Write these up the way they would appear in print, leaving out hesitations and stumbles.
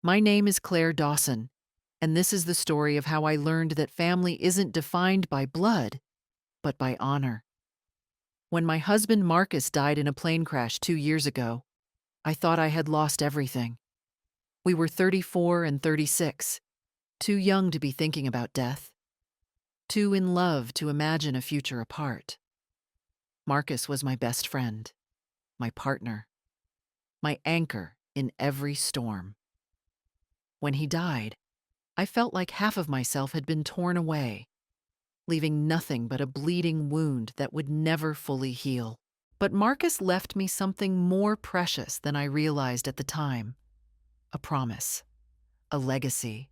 My name is Claire Dawson, and this is the story of how I learned that family isn't defined by blood, but by honor. When my husband Marcus died in a plane crash 2 years ago, I thought I had lost everything. We were 34 and 36, too young to be thinking about death, too in love to imagine a future apart. Marcus was my best friend, my partner, my anchor in every storm. When he died, I felt like half of myself had been torn away, leaving nothing but a bleeding wound that would never fully heal. But Marcus left me something more precious than I realized at the time: a promise, a legacy,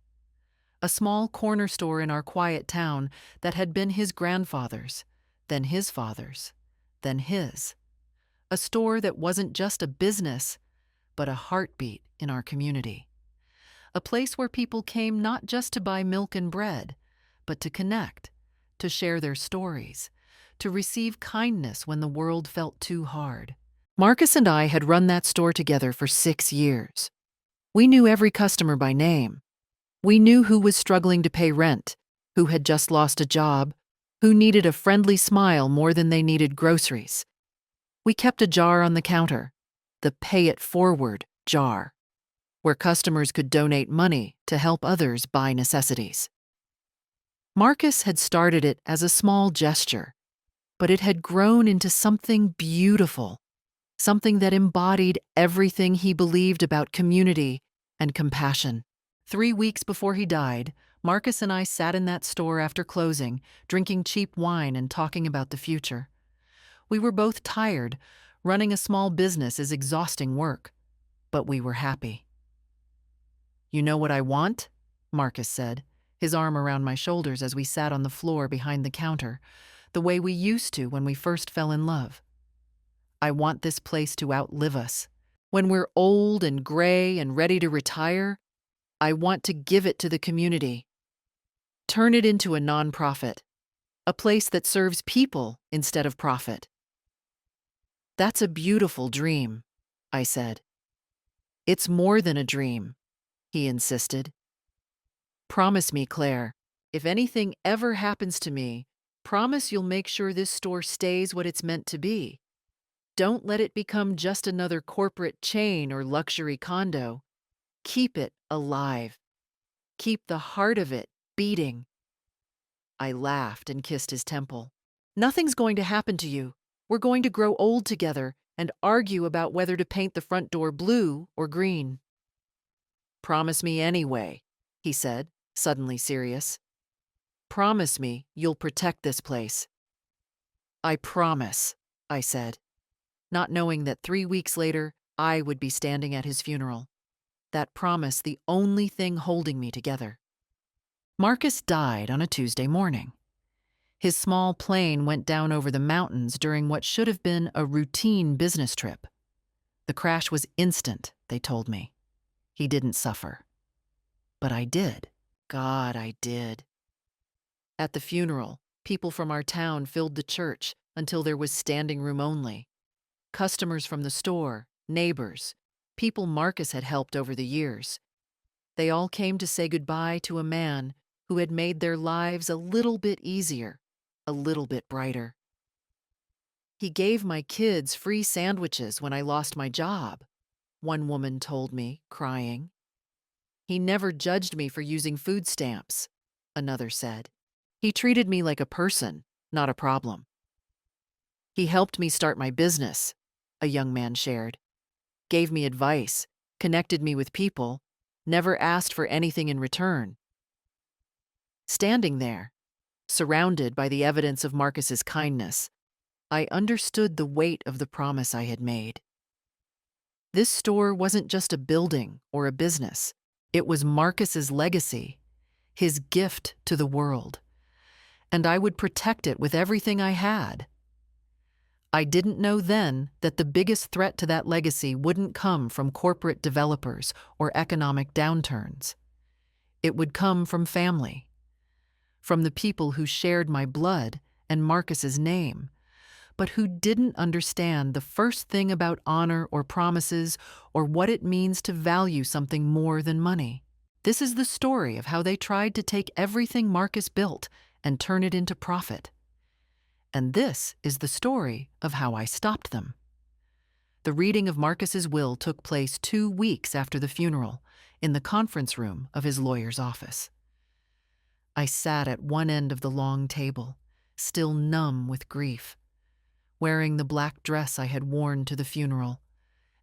a small corner store in our quiet town that had been his grandfather's, then his father's, then his. A store that wasn't just a business, but a heartbeat in our community. A place where people came not just to buy milk and bread, but to connect, to share their stories, to receive kindness when the world felt too hard. Marcus and I had run that store together for 6 years. We knew every customer by name. We knew who was struggling to pay rent, who had just lost a job, who needed a friendly smile more than they needed groceries. We kept a jar on the counter, the Pay It Forward jar, where customers could donate money to help others buy necessities. Marcus had started it as a small gesture, but it had grown into something beautiful, something that embodied everything he believed about community and compassion. 3 weeks before he died, Marcus and I sat in that store after closing, drinking cheap wine and talking about the future. We were both tired. Running a small business is exhausting work, but we were happy. "You know what I want?" Marcus said, his arm around my shoulders as we sat on the floor behind the counter, the way we used to when we first fell in love. "I want this place to outlive us. When we're old and gray and ready to retire, I want to give it to the community. Turn it into a nonprofit, a place that serves people instead of profit." "That's a beautiful dream," I said. "It's more than a dream," he insisted. "Promise me, Claire, if anything ever happens to me, promise you'll make sure this store stays what it's meant to be. Don't let it become just another corporate chain or luxury condo. Keep it alive. Keep the heart of it beating." I laughed and kissed his temple. "Nothing's going to happen to you. We're going to grow old together and argue about whether to paint the front door blue or green." "Promise me anyway," he said, suddenly serious. "Promise me you'll protect this place." "I promise," I said, not knowing that 3 weeks later I would be standing at his funeral. That promise the only thing holding me together. Marcus died on a Tuesday morning. His small plane went down over the mountains during what should have been a routine business trip. The crash was instant, they told me. He didn't suffer. But I did. God, I did. At the funeral, people from our town filled the church until there was standing room only. Customers from the store, neighbors, people Marcus had helped over the years. They all came to say goodbye to a man who had made their lives a little bit easier, a little bit brighter. "He gave my kids free sandwiches when I lost my job," one woman told me, crying. "He never judged me for using food stamps," another said. "He treated me like a person, not a problem." "He helped me start my business," a young man shared. "Gave me advice, connected me with people, never asked for anything in return." Standing there, surrounded by the evidence of Marcus's kindness, I understood the weight of the promise I had made. This store wasn't just a building or a business. It was Marcus's legacy, his gift to the world, and I would protect it with everything I had. I didn't know then that the biggest threat to that legacy wouldn't come from corporate developers or economic downturns. It would come from family, from the people who shared my blood and Marcus's name, but who didn't understand the first thing about honor or promises or what it means to value something more than money. This is the story of how they tried to take everything Marcus built and turn it into profit. And this is the story of how I stopped them. The reading of Marcus's will took place 2 weeks after the funeral, in the conference room of his lawyer's office. I sat at one end of the long table, still numb with grief, wearing the black dress I had worn to the funeral,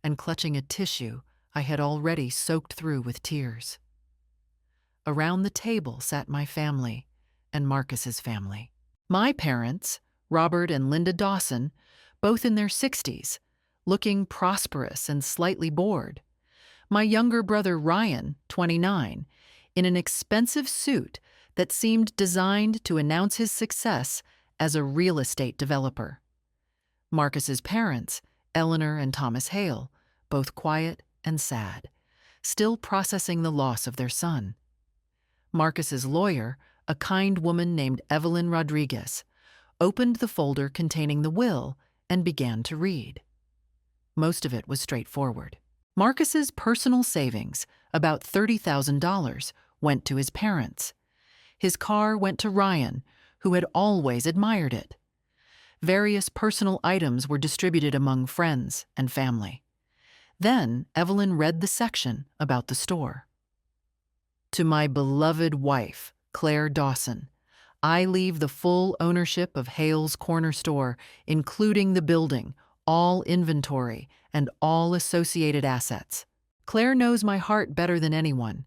and clutching a tissue I had already soaked through with tears. Around the table sat my family and Marcus's family. My parents, Robert and Linda Dawson, both in their 60s, looking prosperous and slightly bored. My younger brother Ryan, 29, in an expensive suit that seemed designed to announce his success as a real estate developer. Marcus's parents, Eleanor and Thomas Hale, both quiet and sad, still processing the loss of their son. Marcus's lawyer, a kind woman named Evelyn Rodriguez, opened the folder containing the will and began to read. Most of it was straightforward. Marcus's personal savings, about $30,000, went to his parents. His car went to Ryan, who had always admired it. Various personal items were distributed among friends and family. Then Evelyn read the section about the store. To my beloved wife, Claire Dawson, I leave the full ownership of Hale's Corner Store, including the building, all inventory, and all associated assets. Claire knows my heart better than anyone.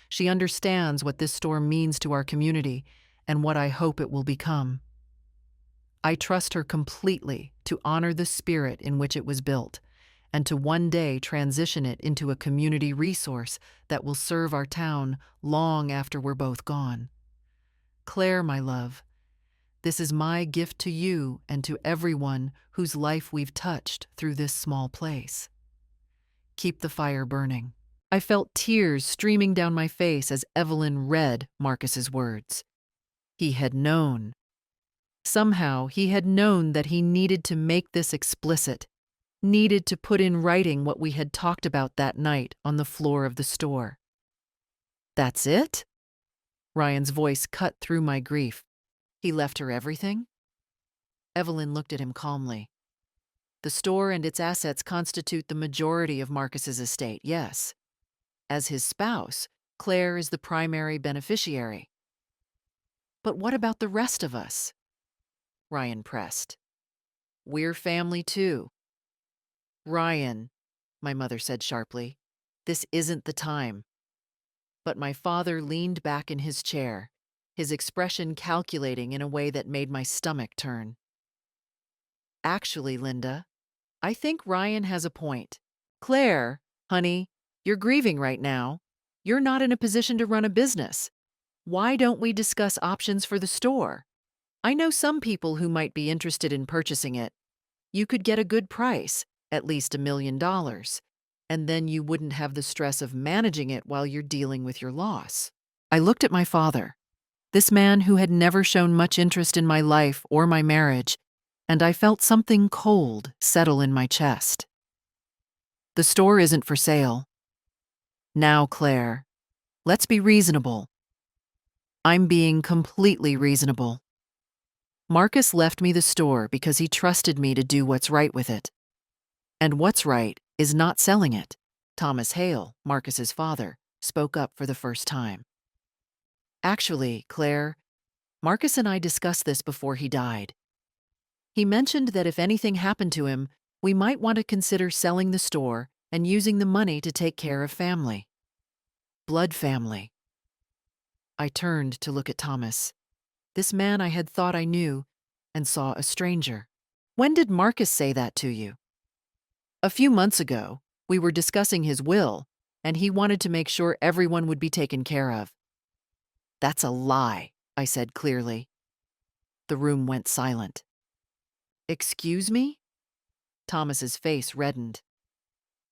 She understands what this store means to our community and what I hope it will become. I trust her completely to honor the spirit in which it was built and to one day transition it into a community resource that will serve our town long after we're both gone. Claire, my love, this is my gift to you and to everyone whose life we've touched through this small place. Keep the fire burning. I felt tears streaming down my face as Evelyn read Marcus's words. He had known. Somehow he had known that he needed to make this explicit, needed to put in writing what we had talked about that night on the floor of the store. That's it? Ryan's voice cut through my grief. He left her everything? Evelyn looked at him calmly. The store and its assets constitute the majority of Marcus's estate, yes. As his spouse, Claire is the primary beneficiary. But what about the rest of us? Ryan pressed. We're family too. Ryan, my mother said sharply, this isn't the time. But my father leaned back in his chair, his expression calculating in a way that made my stomach turn. Actually, Linda, I think Ryan has a point. Claire, honey, you're grieving right now. You're not in a position to run a business. Why don't we discuss options for the store? I know some people who might be interested in purchasing it. You could get a good price, at least $1 million, and then you wouldn't have the stress of managing it while you're dealing with your loss. I looked at my father, this man who had never shown much interest in my life or my marriage, and I felt something cold settle in my chest. The store isn't for sale. Now, Claire, let's be reasonable. I'm being completely reasonable. Marcus left me the store because he trusted me to do what's right with it. And what's right is not selling it. Thomas Hale, Marcus's father, spoke up for the first time. Actually, Claire, Marcus and I discussed this before he died. He mentioned that if anything happened to him, we might want to consider selling the store and using the money to take care of family. Blood family. I turned to look at Thomas, this man I had thought I knew, and saw a stranger. When did Marcus say that to you? A few months ago, we were discussing his will, and he wanted to make sure everyone would be taken care of. That's a lie, I said clearly. The room went silent. Excuse me? Thomas's face reddened.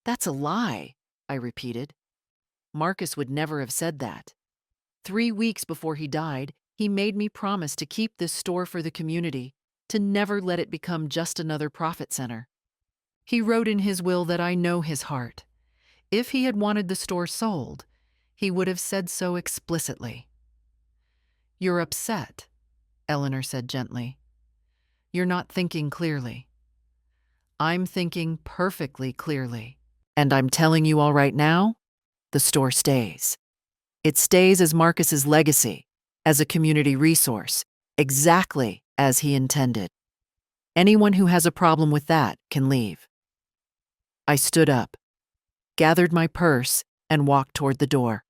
That's a lie, I repeated. Marcus would never have said that. 3 weeks before he died, he made me promise to keep this store for the community, to never let it become just another profit center. He wrote in his will that I know his heart. If he had wanted the store sold, he would have said so explicitly. "You're upset," Eleanor said gently. "You're not thinking clearly." "I'm thinking perfectly clearly. And I'm telling you all right now, the store stays. It stays as Marcus's legacy, as a community resource, exactly as he intended. Anyone who has a problem with that can leave." I stood up, gathered my purse, and walked toward the door.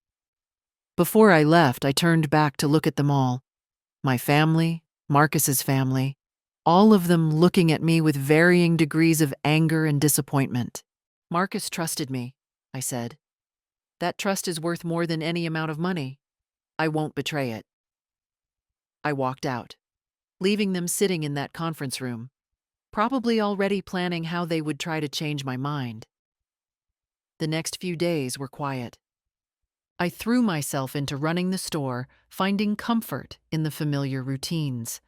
Before I left, I turned back to look at them all. My family, Marcus's family, all of them looking at me with varying degrees of anger and disappointment. "Marcus trusted me," I said. "That trust is worth more than any amount of money. I won't betray it." I walked out, leaving them sitting in that conference room, probably already planning how they would try to change my mind. The next few days were quiet. I threw myself into running the store, finding comfort in the familiar routines.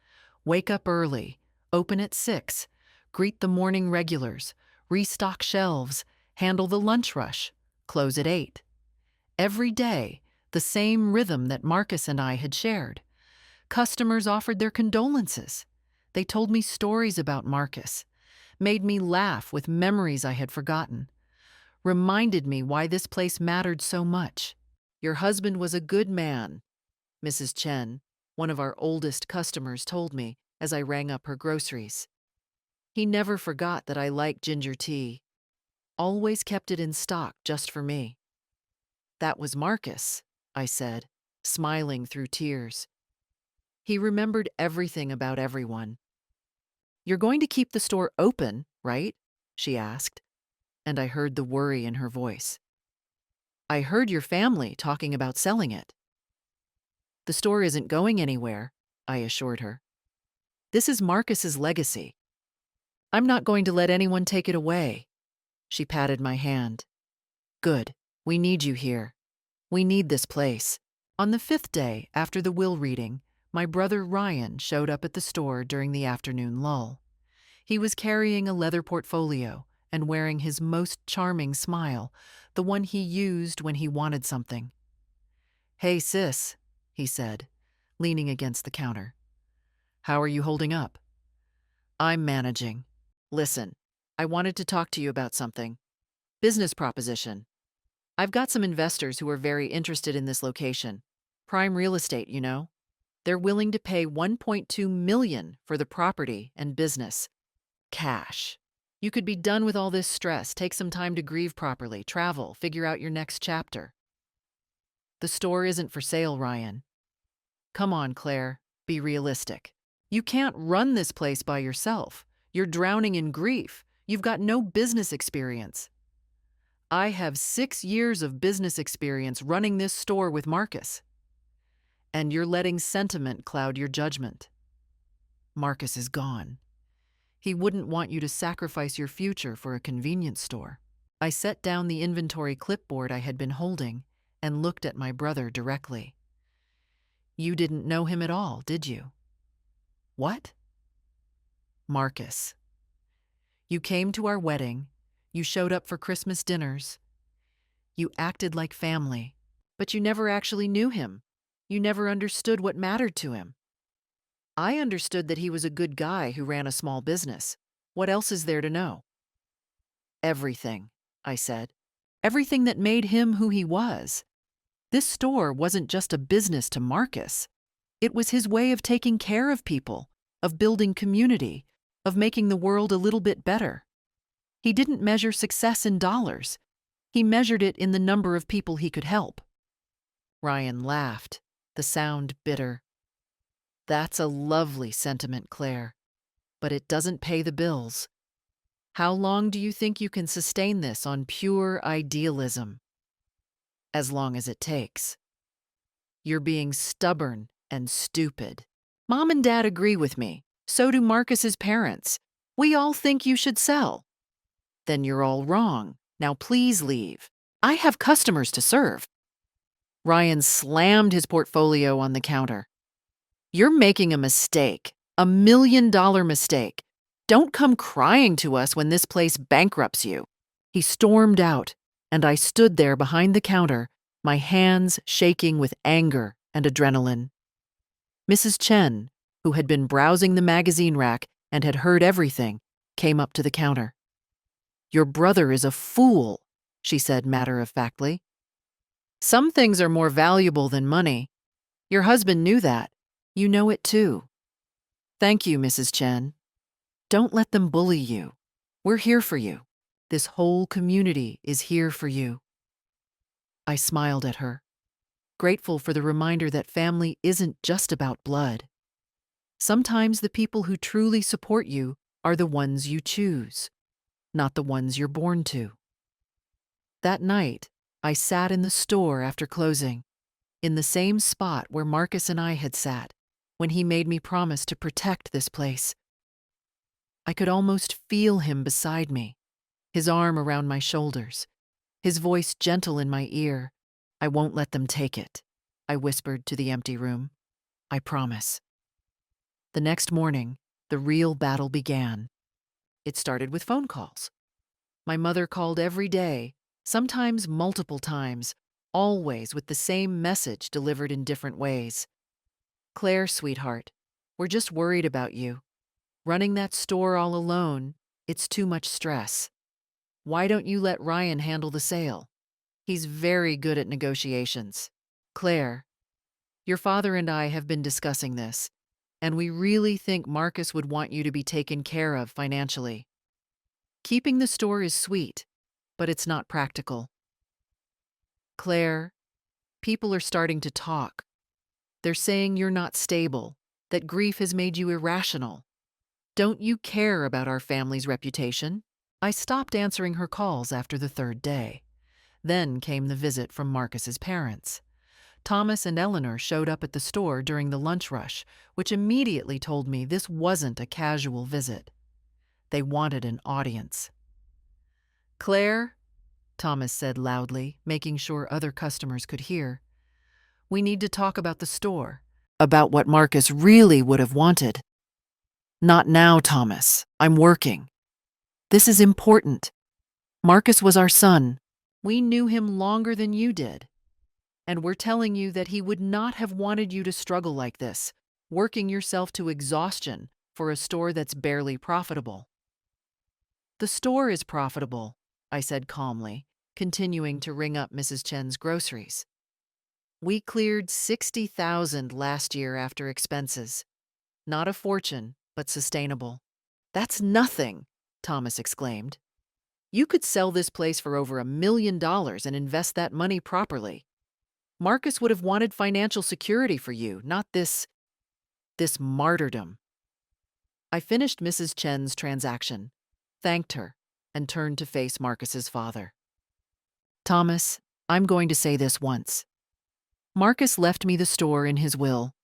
Wake up early, open at 6, greet the morning regulars, restock shelves, handle the lunch rush, close at 8. Every day, the same rhythm that Marcus and I had shared. Customers offered their condolences. They told me stories about Marcus, made me laugh with memories I had forgotten, reminded me why this place mattered so much. "Your husband was a good man," Mrs. Chen, one of our oldest customers, told me as I rang up her groceries. "He never forgot that I liked ginger tea. Always kept it in stock just for me." "That was Marcus," I said, smiling through tears. "He remembered everything about everyone." "You're going to keep the store open, right?" she asked, and I heard the worry in her voice. "I heard your family talking about selling it." "The store isn't going anywhere," I assured her. "This is Marcus's legacy. I'm not going to let anyone take it away." She patted my hand. "Good. We need you here. We need this place." On the 5th day after the will reading, my brother Ryan showed up at the store during the afternoon lull. He was carrying a leather portfolio and wearing his most charming smile, the one he used when he wanted something. "Hey, sis," he said, leaning against the counter. "How are you holding up?" "I'm managing. Listen, I wanted to talk to you about something. Business proposition. I've got some investors who are very interested in this location. Prime real estate, you know. They're willing to pay $1.2 million for the property and business. Cash. You could be done with all this stress, take some time to grieve properly, travel, figure out your next chapter." "The store isn't for sale, Ryan." "Come on, Claire, be realistic. You can't run this place by yourself. You're drowning in grief. You've got no business experience." "I have 6 years of business experience running this store with Marcus." "And you're letting sentiment cloud your judgment. Marcus is gone. He wouldn't want you to sacrifice your future for a convenience store." I set down the inventory clipboard I had been holding and looked at my brother directly. "You didn't know him at all, did you?" "What?" "Marcus. You came to our wedding. You showed up for Christmas dinners. You acted like family, but you never actually knew him. You never understood what mattered to him." "I understood that he was a good guy who ran a small business. What else is there to know?" "Everything," I said. "Everything that made him who he was. This store wasn't just a business to Marcus. It was his way of taking care of people, of building community, of making the world a little bit better. He didn't measure success in dollars. He measured it in the number of people he could help." Ryan laughed, the sound bitter. "That's a lovely sentiment, Claire, but it doesn't pay the bills. How long do you think you can sustain this on pure idealism?" "As long as it takes." "You're being stubborn and stupid. Mom and Dad agree with me. So do Marcus's parents. We all think you should sell." "Then you're all wrong. Now please leave. I have customers to serve." Ryan slammed his portfolio on the counter. "You're making a mistake. $1 million mistake. Don't come crying to us when this place bankrupts you." He stormed out, and I stood there behind the counter, my hands shaking with anger and adrenaline. Mrs. Chen, who had been browsing the magazine rack and had heard everything, came up to the counter. "Your brother is a fool," she said matter-of-factly. "Some things are more valuable than money. Your husband knew that. You know it too." "Thank you, Mrs. Chen. Don't let them bully you. We're here for you. This whole community is here for you." I smiled at her, grateful for the reminder that family isn't just about blood. Sometimes the people who truly support you are the ones you choose, not the ones you're born to. That night, I sat in the store after closing, in the same spot where Marcus and I had sat when he made me promise to protect this place. I could almost feel him beside me, his arm around my shoulders, his voice gentle in my ear. "I won't let them take it," I whispered to the empty room. "I promise." The next morning, the real battle began. It started with phone calls. My mother called every day, sometimes multiple times, always with the same message delivered in different ways. "Claire, sweetheart, we're just worried about you. Running that store all alone, it's too much stress. Why don't you let Ryan handle the sale? He's very good at negotiations. Claire, your father and I have been discussing this, and we really think Marcus would want you to be taken care of financially. Keeping the store is sweet, but it's not practical. Claire, people are starting to talk. They're saying you're not stable, that grief has made you irrational. Don't you care about our family's reputation?" I stopped answering her calls after the third day. Then came the visit from Marcus's parents. Thomas and Eleanor showed up at the store during the lunch rush, which immediately told me this wasn't a casual visit. They wanted an audience. "Claire," Thomas said loudly, making sure other customers could hear, "we need to talk about the store, about what Marcus really would have wanted." "Not now, Thomas. I'm working. This is important. Marcus was our son. We knew him longer than you did. And we're telling you that he would not have wanted you to struggle like this, working yourself to exhaustion for a store that's barely profitable." "The store is profitable," I said calmly, continuing to ring up Mrs. Chen's groceries. "We cleared $60,000 last year after expenses. Not a fortune, but sustainable." "That's nothing," Thomas exclaimed. "You could sell this place for over $1 million and invest that money properly. Marcus would have wanted financial security for you, not this martyrdom." I finished Mrs. Chen's transaction, thanked her, and turned to face Marcus's father. "Thomas, I'm going to say this once. Marcus left me the store in his will.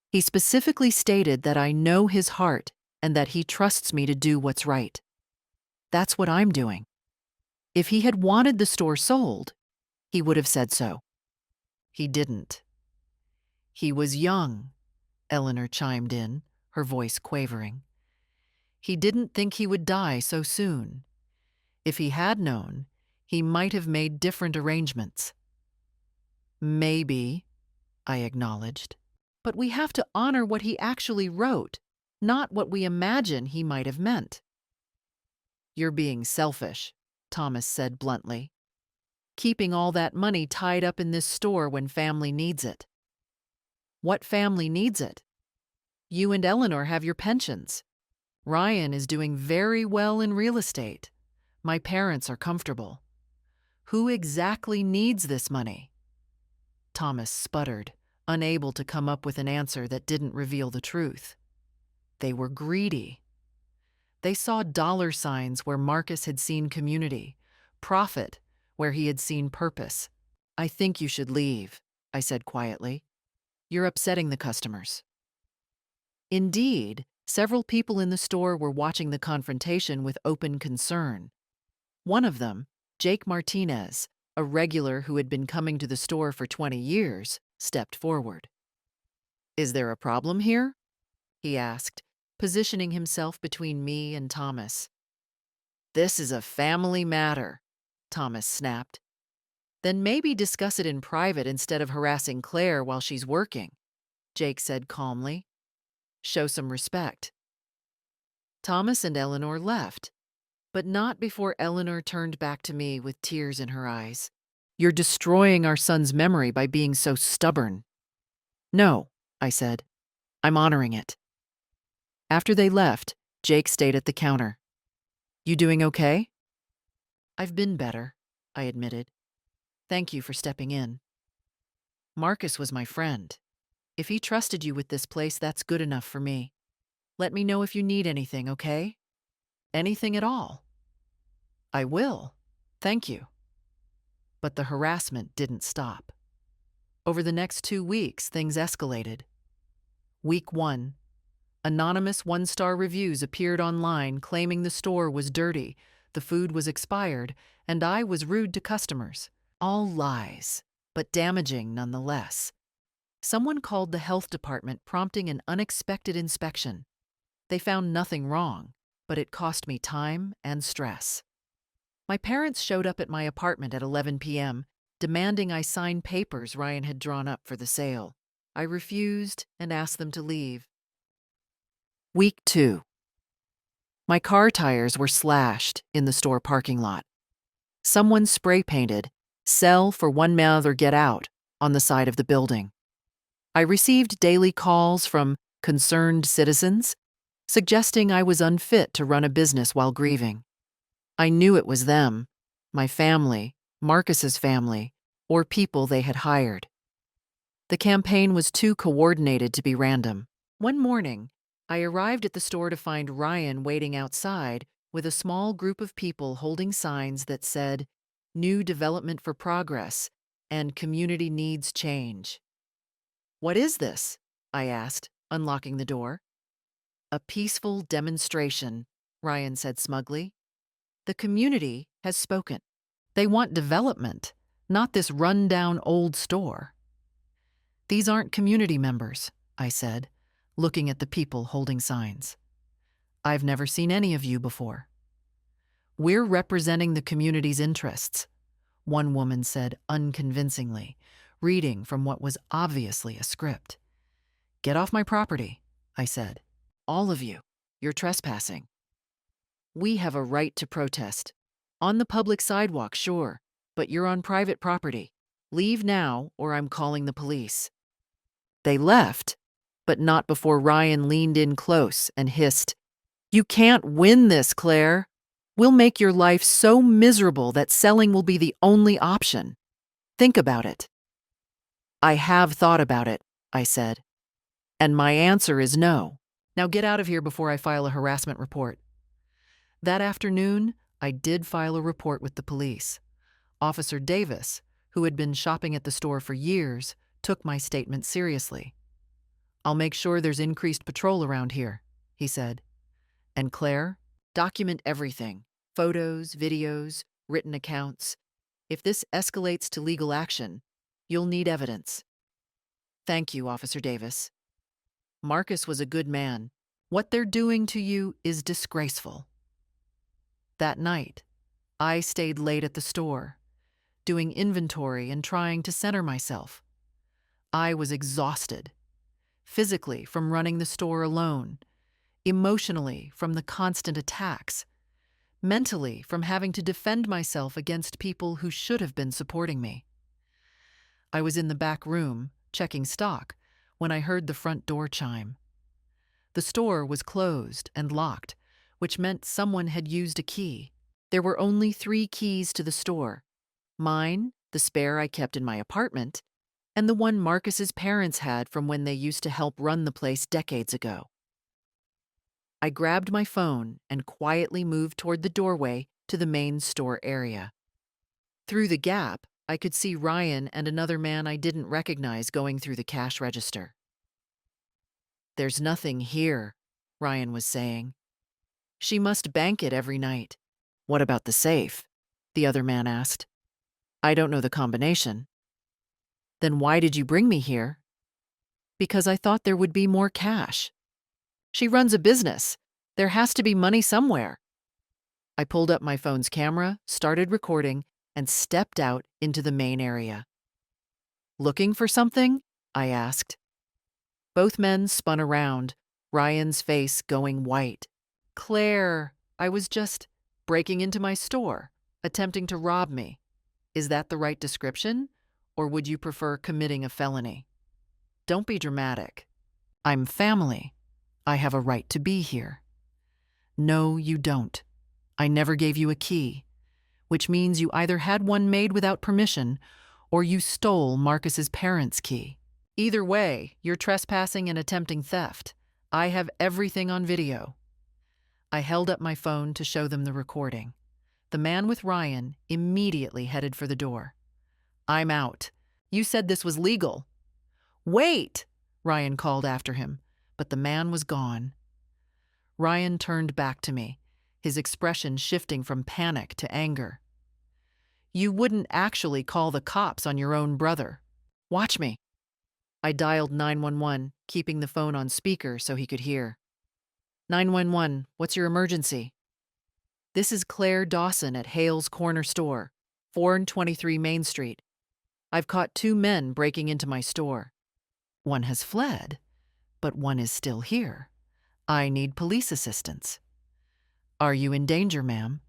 He specifically stated that I know his heart and that he trusts me to do what's right. That's what I'm doing. If he had wanted the store sold, he would have said so. He didn't." "He was young," Eleanor chimed in, her voice quavering. "He didn't think he would die so soon. If he had known, he might have made different arrangements." "Maybe," I acknowledged. "But we have to honor what he actually wrote, not what we imagine he might have meant." "You're being selfish," Thomas said bluntly. "Keeping all that money tied up in this store when family needs it." "What family needs it? You and Eleanor have your pensions. Ryan is doing very well in real estate. My parents are comfortable. Who exactly needs this money?" Thomas sputtered, unable to come up with an answer that didn't reveal the truth. They were greedy. They saw dollar signs where Marcus had seen community, profit where he had seen purpose. "I think you should leave," I said quietly. "You're upsetting the customers." Indeed, several people in the store were watching the confrontation with open concern. One of them, Jake Martinez, a regular who had been coming to the store for 20 years, stepped forward. "Is there a problem here?" he asked, positioning himself between me and Thomas. "This is a family matter," Thomas snapped. "Then maybe discuss it in private instead of harassing Claire while she's working," Jake said calmly. "Show some respect." Thomas and Eleanor left, but not before Eleanor turned back to me with tears in her eyes. "You're destroying our son's memory by being so stubborn." "No," I said. "I'm honoring it." After they left, Jake stayed at the counter. "You doing okay?" "I've been better," I admitted. "Thank you for stepping in." "Marcus was my friend. If he trusted you with this place, that's good enough for me. Let me know if you need anything, okay? Anything at all." "I will. Thank you." But the harassment didn't stop. Over the next 2 weeks, things escalated. Week 1. Anonymous one-star reviews appeared online claiming the store was dirty, the food was expired, and I was rude to customers. All lies, but damaging nonetheless. Someone called the health department, prompting an unexpected inspection. They found nothing wrong, but it cost me time and stress. My parents showed up at my apartment at 11 p.m., demanding I sign papers Ryan had drawn up for the sale. I refused and asked them to leave. Week 2. My car tires were slashed in the store parking lot. Someone spray painted, "Sell for one month or get out," on the side of the building. I received daily calls from concerned citizens suggesting I was unfit to run a business while grieving. I knew it was them, my family, Marcus's family, or people they had hired. The campaign was too coordinated to be random. One morning, I arrived at the store to find Ryan waiting outside with a small group of people holding signs that said, "New Development for Progress" and "Community Needs Change." "What is this?" I asked, unlocking the door. "A peaceful demonstration," Ryan said smugly. "The community has spoken. They want development, not this run-down old store." "These aren't community members," I said, looking at the people holding signs. "I've never seen any of you before." "We're representing the community's interests," one woman said unconvincingly, reading from what was obviously a script. "Get off my property," I said. "All of you. You're trespassing." "We have a right to protest. On the public sidewalk, sure, but you're on private property. Leave now, or I'm calling the police." They left, but not before Ryan leaned in close and hissed, "You can't win this, Claire. We'll make your life so miserable that selling will be the only option. Think about it." "I have thought about it," I said, "and my answer is no. Now get out of here before I file a harassment report." That afternoon, I did file a report with the police. Officer Davis, who had been shopping at the store for years, took my statement seriously. "I'll make sure there's increased patrol around here," he said. "And Claire, document everything: photos, videos, written accounts. If this escalates to legal action, you'll need evidence." "Thank you, Officer Davis. Marcus was a good man. What they're doing to you is disgraceful." That night, I stayed late at the store, doing inventory and trying to center myself. I was exhausted, physically from running the store alone, emotionally from the constant attacks, mentally from having to defend myself against people who should have been supporting me. I was in the back room, checking stock, when I heard the front door chime. The store was closed and locked, which meant someone had used a key. There were only 3 keys to the store: mine, the spare I kept in my apartment, and the one Marcus's parents had from when they used to help run the place decades ago. I grabbed my phone and quietly moved toward the doorway to the main store area. Through the gap, I could see Ryan and another man I didn't recognize going through the cash register. "There's nothing here," Ryan was saying. "She must bank it every night." "What about the safe?" the other man asked. "I don't know the combination." "Then why did you bring me here?" "Because I thought there would be more cash." She runs a business. There has to be money somewhere. I pulled up my phone's camera, started recording, and stepped out into the main area. Looking for something? I asked. Both men spun around, Ryan's face going white. Claire, I was just breaking into my store, attempting to rob me. Is that the right description? Or would you prefer committing a felony? Don't be dramatic. I'm family. I have a right to be here. No, you don't. I never gave you a key, which means you either had one made without permission or you stole Marcus's parents' key. Either way, you're trespassing and attempting theft. I have everything on video. I held up my phone to show them the recording. The man with Ryan immediately headed for the door. I'm out. You said this was legal. Wait! Ryan called after him, but the man was gone. Ryan turned back to me, his expression shifting from panic to anger. You wouldn't actually call the cops on your own brother. Watch me. I dialed 911, keeping the phone on speaker so he could hear. 911, what's your emergency? This is Claire Dawson at Hale's Corner Store, 423 Main Street. I've caught 2 men breaking into my store. One has fled, but one is still here. I need police assistance. Are you in danger, ma'am?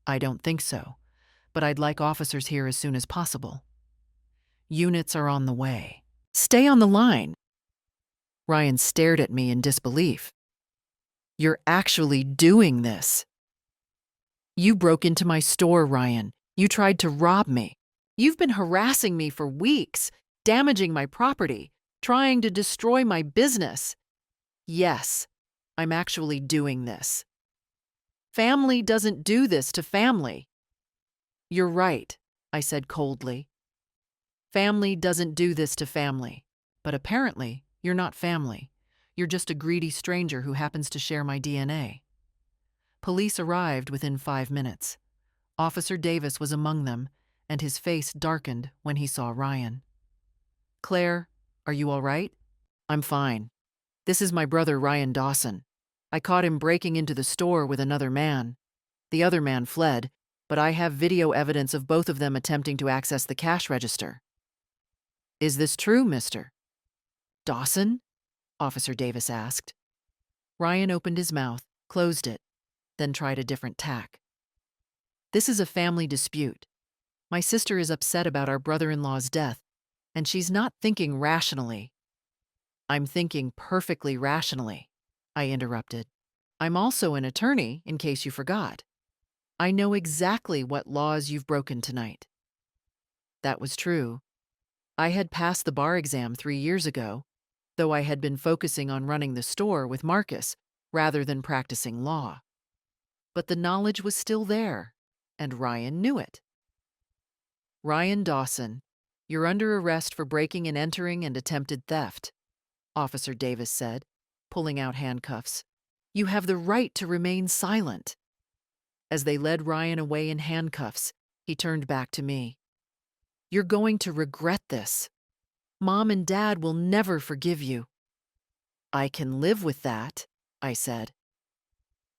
I don't think so, but I'd like officers here as soon as possible. Units are on the way. Stay on the line. Ryan stared at me in disbelief. You're actually doing this. You broke into my store, Ryan. You tried to rob me. You've been harassing me for weeks, damaging my property, trying to destroy my business. Yes, I'm actually doing this. Family doesn't do this to family. You're right, I said coldly. Family doesn't do this to family, but apparently you're not family. You're just a greedy stranger who happens to share my DNA. Police arrived within 5 minutes. Officer Davis was among them, and his face darkened when he saw Ryan. Claire, are you all right? I'm fine. This is my brother Ryan Dawson. I caught him breaking into the store with another man. The other man fled, but I have video evidence of both of them attempting to access the cash register. Is this true, mister? Dawson? Officer Davis asked. Ryan opened his mouth, closed it, then tried a different tack. This is a family dispute. My sister is upset about our brother-in-law's death, and she's not thinking rationally. I'm thinking perfectly rationally, I interrupted. I'm also an attorney, in case you forgot. I know exactly what laws you've broken tonight. That was true. I had passed the bar exam 3 years ago, though I had been focusing on running the store with Marcus rather than practicing law. But the knowledge was still there, and Ryan knew it. Ryan Dawson, you're under arrest for breaking and entering and attempted theft, Officer Davis said, pulling out handcuffs. You have the right to remain silent. As they led Ryan away in handcuffs, he turned back to me. You're going to regret this. Mom and Dad will never forgive you. I can live with that, I said.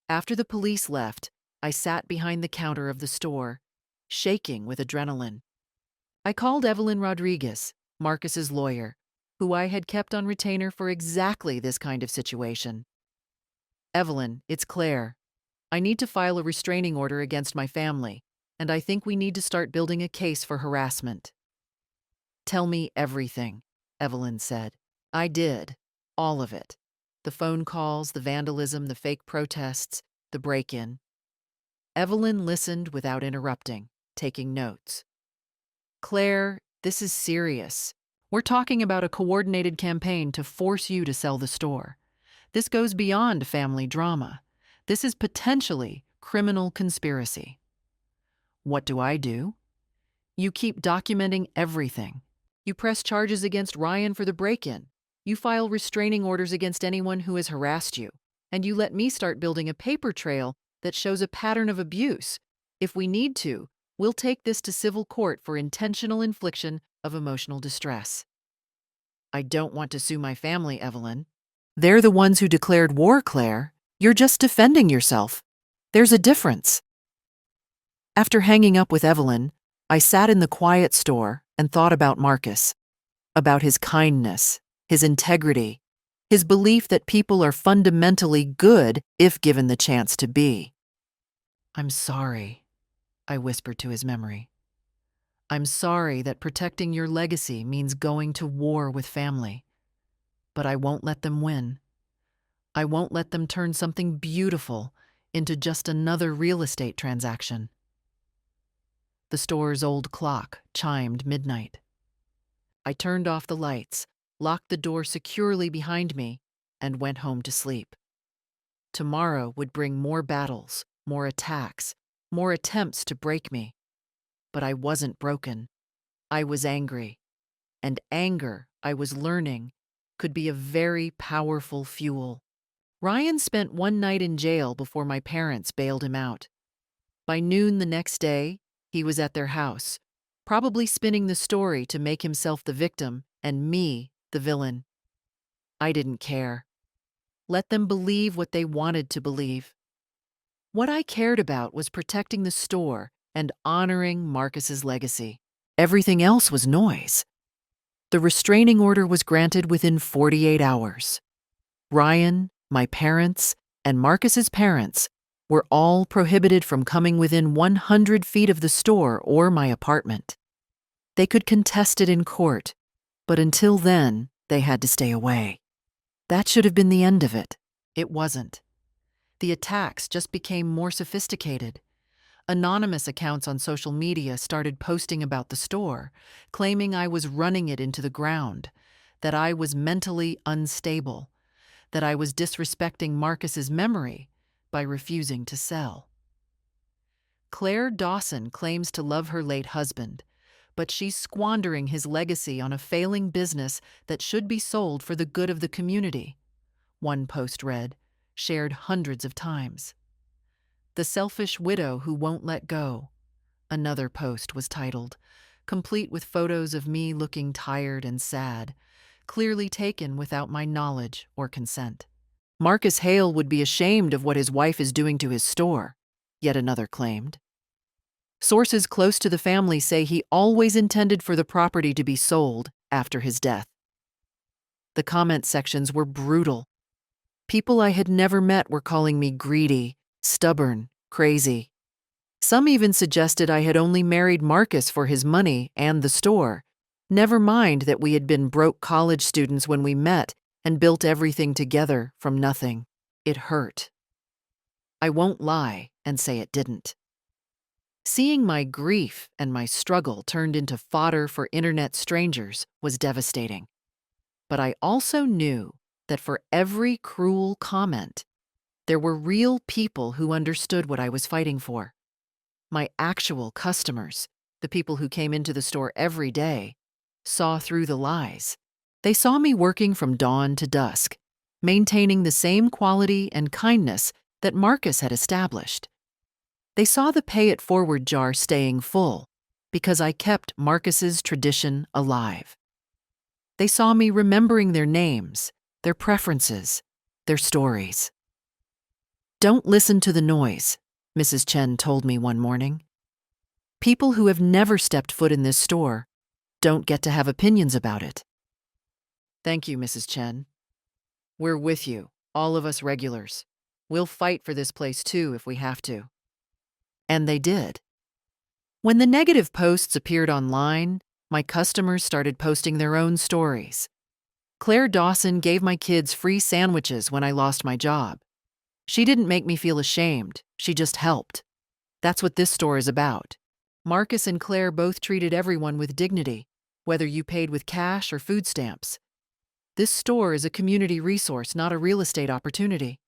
After the police left, I sat behind the counter of the store, shaking with adrenaline. I called Evelyn Rodriguez, Marcus's lawyer, who I had kept on retainer for exactly this kind of situation. Evelyn, it's Claire. I need to file a restraining order against my family, and I think we need to start building a case for harassment. Tell me everything, Evelyn said. I did. All of it. The phone calls, the vandalism, the fake protests, the break-in. Evelyn listened without interrupting, taking notes. Claire, this is serious. We're talking about a coordinated campaign to force you to sell the store. This goes beyond family drama. This is potentially criminal conspiracy. What do I do? You keep documenting everything. You press charges against Ryan for the break-in. You file restraining orders against anyone who has harassed you. And you let me start building a paper trail that shows a pattern of abuse. If we need to, we'll take this to civil court for intentional infliction of emotional distress. I don't want to sue my family, Evelyn. They're the ones who declared war, Claire. You're just defending yourself. There's a difference. After hanging up with Evelyn, I sat in the quiet store and thought about Marcus, about his kindness, his integrity, his belief that people are fundamentally good if given the chance to be. "I'm sorry," I whispered to his memory. "I'm sorry that protecting your legacy means going to war with family. But I won't let them win. I won't let them turn something beautiful into just another real estate transaction." The store's old clock chimed midnight. I turned off the lights, locked the door securely behind me, and went home to sleep. Tomorrow would bring more battles, more attacks, more attempts to break me. But I wasn't broken. I was angry. And anger, I was learning, could be a very powerful fuel. Ryan spent one night in jail before my parents bailed him out. By noon the next day, he was at their house, probably spinning the story to make himself the victim and me the villain. I didn't care. Let them believe what they wanted to believe. What I cared about was protecting the store and honoring Marcus's legacy. Everything else was noise. The restraining order was granted within 48 hours. Ryan, my parents, and Marcus's parents were all prohibited from coming within 100 feet of the store or my apartment. They could contest it in court, but until then, they had to stay away. That should have been the end of it. It wasn't. The attacks just became more sophisticated. Anonymous accounts on social media started posting about the store, claiming I was running it into the ground, that I was mentally unstable, that I was disrespecting Marcus's memory by refusing to sell. Claire Dawson claims to love her late husband, but she's squandering his legacy on a failing business that should be sold for the good of the community. One post read, shared hundreds of times. "The selfish widow who won't let go." Another post was titled, complete with photos of me looking tired and sad, clearly taken without my knowledge or consent. "Marcus Hale would be ashamed of what his wife is doing to his store," yet another claimed. Sources close to the family say he always intended for the property to be sold after his death. The comment sections were brutal. People I had never met were calling me greedy, stubborn, crazy. Some even suggested I had only married Marcus for his money and the store, never mind that we had been broke college students when we met and built everything together from nothing. It hurt. I won't lie and say it didn't. Seeing my grief and my struggle turned into fodder for internet strangers was devastating. But I also knew that for every cruel comment, there were real people who understood what I was fighting for. My actual customers, the people who came into the store every day, saw through the lies. They saw me working from dawn to dusk, maintaining the same quality and kindness that Marcus had established. They saw the pay-it-forward jar staying full because I kept Marcus's tradition alive. They saw me remembering their names, their preferences, their stories. "Don't listen to the noise," Mrs. Chen told me one morning. "People who have never stepped foot in this store don't get to have opinions about it." Thank you, Mrs. Chen. We're with you, all of us regulars. We'll fight for this place too if we have to. And they did. When the negative posts appeared online, my customers started posting their own stories. Claire Dawson gave my kids free sandwiches when I lost my job. She didn't make me feel ashamed, she just helped. That's what this store is about. Marcus and Claire both treated everyone with dignity, whether you paid with cash or food stamps. This store is a community resource, not a real estate opportunity.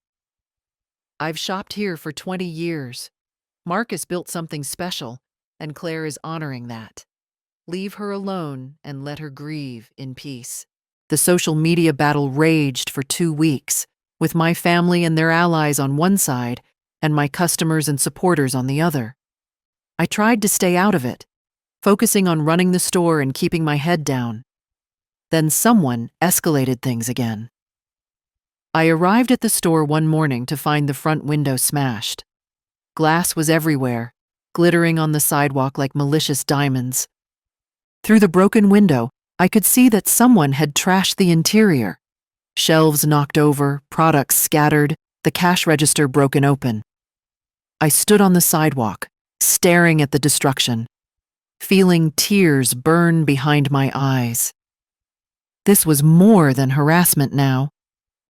I've shopped here for 20 years. Marcus built something special, and Claire is honoring that. Leave her alone and let her grieve in peace. The social media battle raged for 2 weeks, with my family and their allies on one side and my customers and supporters on the other. I tried to stay out of it, focusing on running the store and keeping my head down. Then someone escalated things again. I arrived at the store one morning to find the front window smashed. Glass was everywhere, glittering on the sidewalk like malicious diamonds. Through the broken window, I could see that someone had trashed the interior. Shelves knocked over, products scattered, the cash register broken open. I stood on the sidewalk, staring at the destruction, feeling tears burn behind my eyes. This was more than harassment now.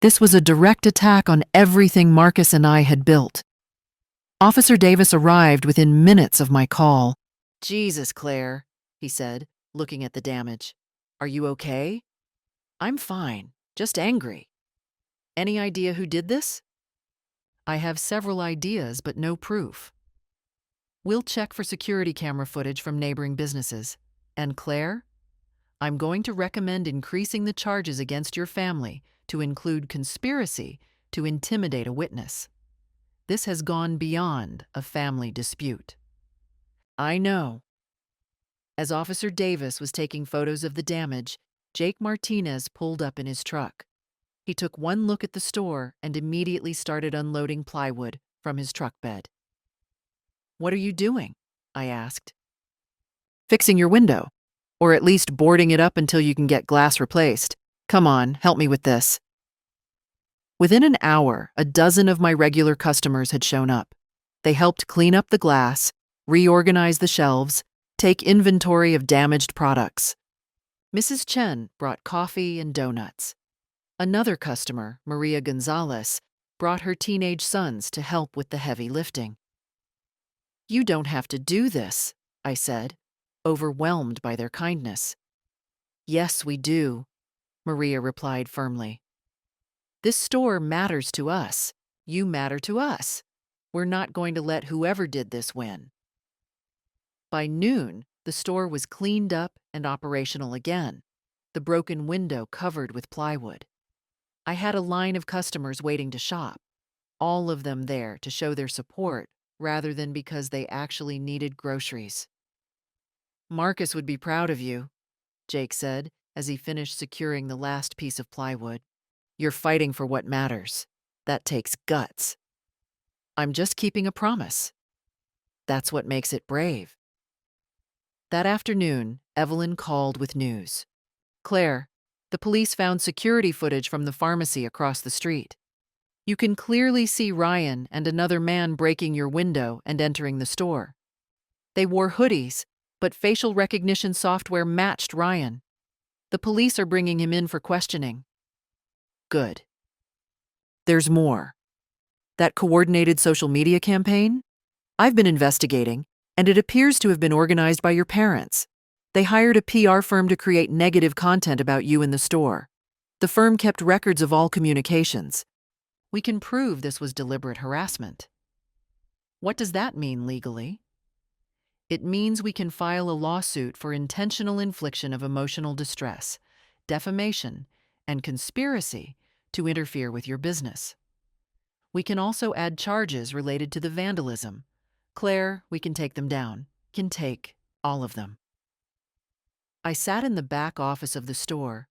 This was a direct attack on everything Marcus and I had built. Officer Davis arrived within minutes of my call. "Jesus, Claire," he said, looking at the damage. "Are you okay?" "I'm fine, just angry." "Any idea who did this?" "I have several ideas, but no proof. We'll check for security camera footage from neighboring businesses. And Claire, I'm going to recommend increasing the charges against your family to include conspiracy to intimidate a witness. This has gone beyond a family dispute." "I know." As Officer Davis was taking photos of the damage, Jake Martinez pulled up in his truck. He took one look at the store and immediately started unloading plywood from his truck bed. "What are you doing?" I asked. "Fixing your window, or at least boarding it up until you can get glass replaced. Come on, help me with this." Within an hour, a dozen of my regular customers had shown up. They helped clean up the glass, reorganize the shelves, take inventory of damaged products. Mrs. Chen brought coffee and donuts. Another customer, Maria Gonzalez, brought her teenage sons to help with the heavy lifting. "You don't have to do this," I said, overwhelmed by their kindness. "Yes, we do," Maria replied firmly. "This store matters to us. You matter to us. We're not going to let whoever did this win." By noon, the store was cleaned up and operational again, the broken window covered with plywood. I had a line of customers waiting to shop, all of them there to show their support rather than because they actually needed groceries. "Marcus would be proud of you," Jake said as he finished securing the last piece of plywood. "You're fighting for what matters. That takes guts." "I'm just keeping a promise. That's what makes it brave." That afternoon, Evelyn called with news. "Claire, the police found security footage from the pharmacy across the street. You can clearly see Ryan and another man breaking your window and entering the store. They wore hoodies, but facial recognition software matched Ryan. The police are bringing him in for questioning." "Good. There's more. That coordinated social media campaign? I've been investigating, and it appears to have been organized by your parents. They hired a PR firm to create negative content about you in the store. The firm kept records of all communications. We can prove this was deliberate harassment." "What does that mean legally?" "It means we can file a lawsuit for intentional infliction of emotional distress, defamation, and conspiracy to interfere with your business. We can also add charges related to the vandalism. Claire, we can take them down. Can take all of them." I sat in the back office of the store,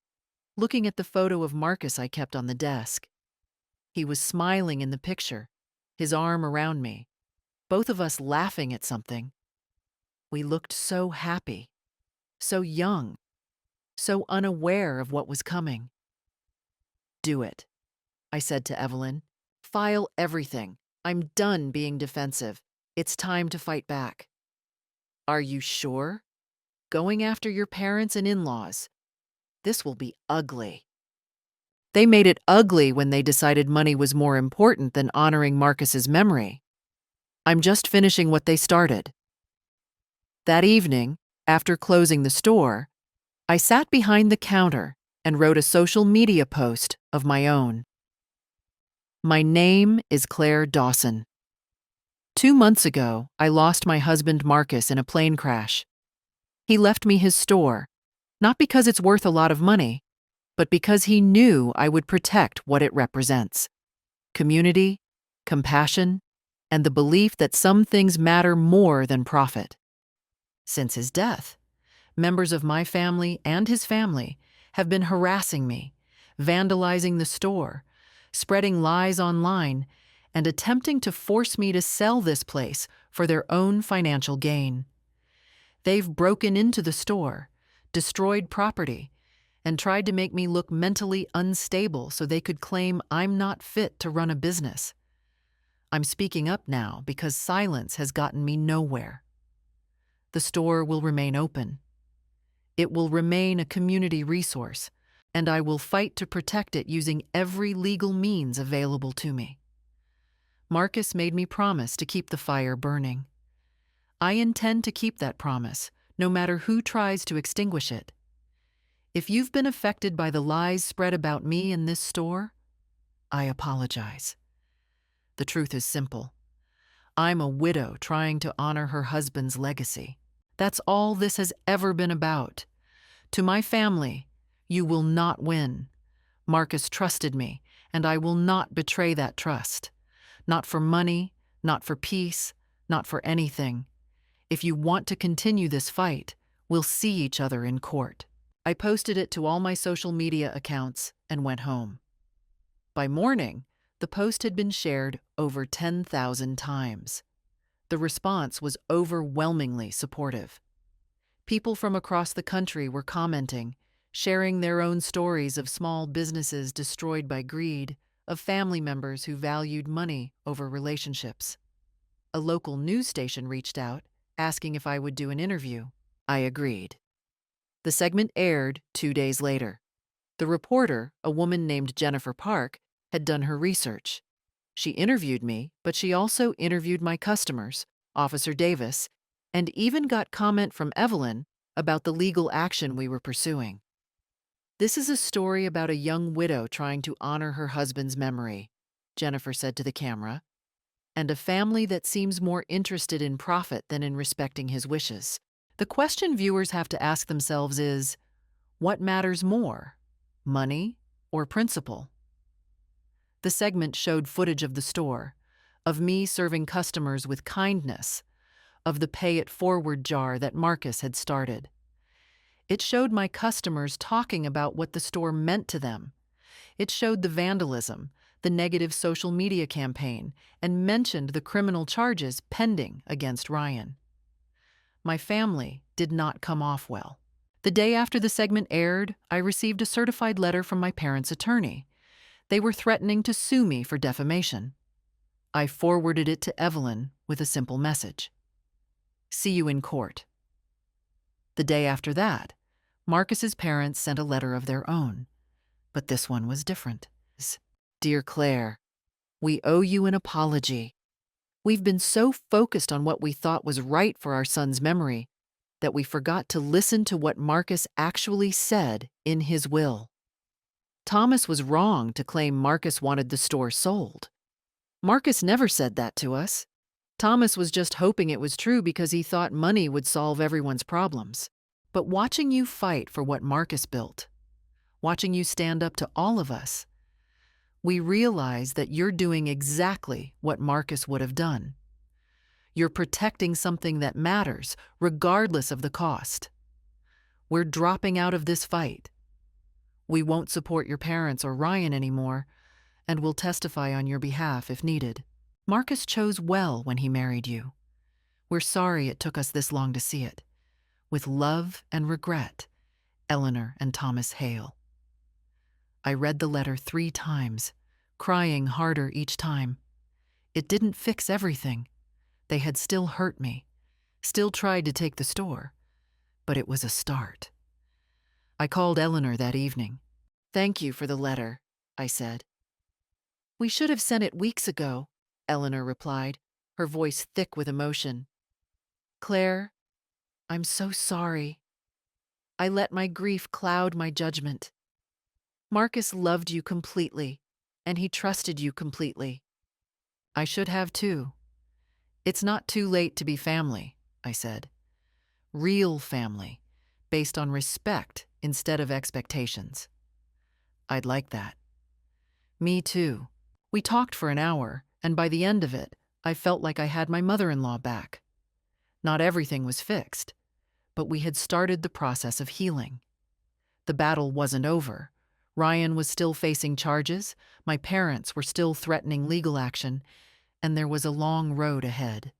looking at the photo of Marcus I kept on the desk. He was smiling in the picture, his arm around me, both of us laughing at something. We looked so happy, so young, so unaware of what was coming. "Do it," I said to Evelyn. "File everything. I'm done being defensive. It's time to fight back." "Are you sure? Going after your parents and in-laws. This will be ugly." "They made it ugly when they decided money was more important than honoring Marcus's memory. I'm just finishing what they started." That evening, after closing the store, I sat behind the counter and wrote a social media post of my own. My name is Claire Dawson. 2 months ago, I lost my husband Marcus in a plane crash. He left me his store, not because it's worth a lot of money, but because he knew I would protect what it represents: community, compassion, and the belief that some things matter more than profit. Since his death, members of my family and his family have been harassing me, vandalizing the store, spreading lies online, and attempting to force me to sell this place for their own financial gain. They've broken into the store, destroyed property, and tried to make me look mentally unstable so they could claim I'm not fit to run a business. I'm speaking up now because silence has gotten me nowhere. The store will remain open. It will remain a community resource, and I will fight to protect it using every legal means available to me. Marcus made me promise to keep the fire burning. I intend to keep that promise, no matter who tries to extinguish it. If you've been affected by the lies spread about me in this store, I apologize. The truth is simple. I'm a widow trying to honor her husband's legacy. That's all this has ever been about. To my family, you will not win. Marcus trusted me, and I will not betray that trust. Not for money, not for peace, not for anything. If you want to continue this fight, we'll see each other in court. I posted it to all my social media accounts and went home. By morning, the post had been shared over 10,000 times. The response was overwhelmingly supportive. People from across the country were commenting, sharing their own stories of small businesses destroyed by greed, of family members who valued money over relationships. A local news station reached out, asking if I would do an interview. I agreed. The segment aired 2 days later. The reporter, a woman named Jennifer Park, had done her research. She interviewed me, but she also interviewed my customers, Officer Davis, and even got comment from Evelyn about the legal action we were pursuing. This is a story about a young widow trying to honor her husband's memory, Jennifer said to the camera, and a family that seems more interested in profit than in respecting his wishes. The question viewers have to ask themselves is, what matters more, money or principle? The segment showed footage of the store, of me serving customers with kindness, of the pay-it-forward jar that Marcus had started. It showed my customers talking about what the store meant to them. It showed the vandalism, the negative social media campaign, and mentioned the criminal charges pending against Ryan. My family did not come off well. The day after the segment aired, I received a certified letter from my parents' attorney. They were threatening to sue me for defamation. I forwarded it to Evelyn with a simple message. See you in court. The day after that, Marcus's parents sent a letter of their own, but this one was different. Dear Claire, we owe you an apology. We've been so focused on what we thought was right for our son's memory that we forgot to listen to what Marcus actually said in his will. Thomas was wrong to claim Marcus wanted the store sold. Marcus never said that to us. Thomas was just hoping it was true because he thought money would solve everyone's problems. But watching you fight for what Marcus built, watching you stand up to all of us, we realize that you're doing exactly what Marcus would have done. You're protecting something that matters, regardless of the cost. We're dropping out of this fight. We won't support your parents or Ryan anymore, and will testify on your behalf if needed. Marcus chose well when he married you. We're sorry it took us this long to see it. With love and regret, Eleanor and Thomas Hale. I read the letter 3 times, crying harder each time. It didn't fix everything. They had still hurt me, still tried to take the store, but it was a start. I called Eleanor that evening. Thank you for the letter, I said. We should have sent it weeks ago, Eleanor replied, her voice thick with emotion. Claire, I'm so sorry. I let my grief cloud my judgment. Marcus loved you completely, and he trusted you completely. I should have too. It's not too late to be family, I said. Real family, based on respect instead of expectations. I'd like that. Me too. We talked for an hour, and by the end of it, I felt like I had my mother-in-law back. Not everything was fixed, but we had started the process of healing. The battle wasn't over. Ryan was still facing charges, my parents were still threatening legal action, and there was a long road ahead.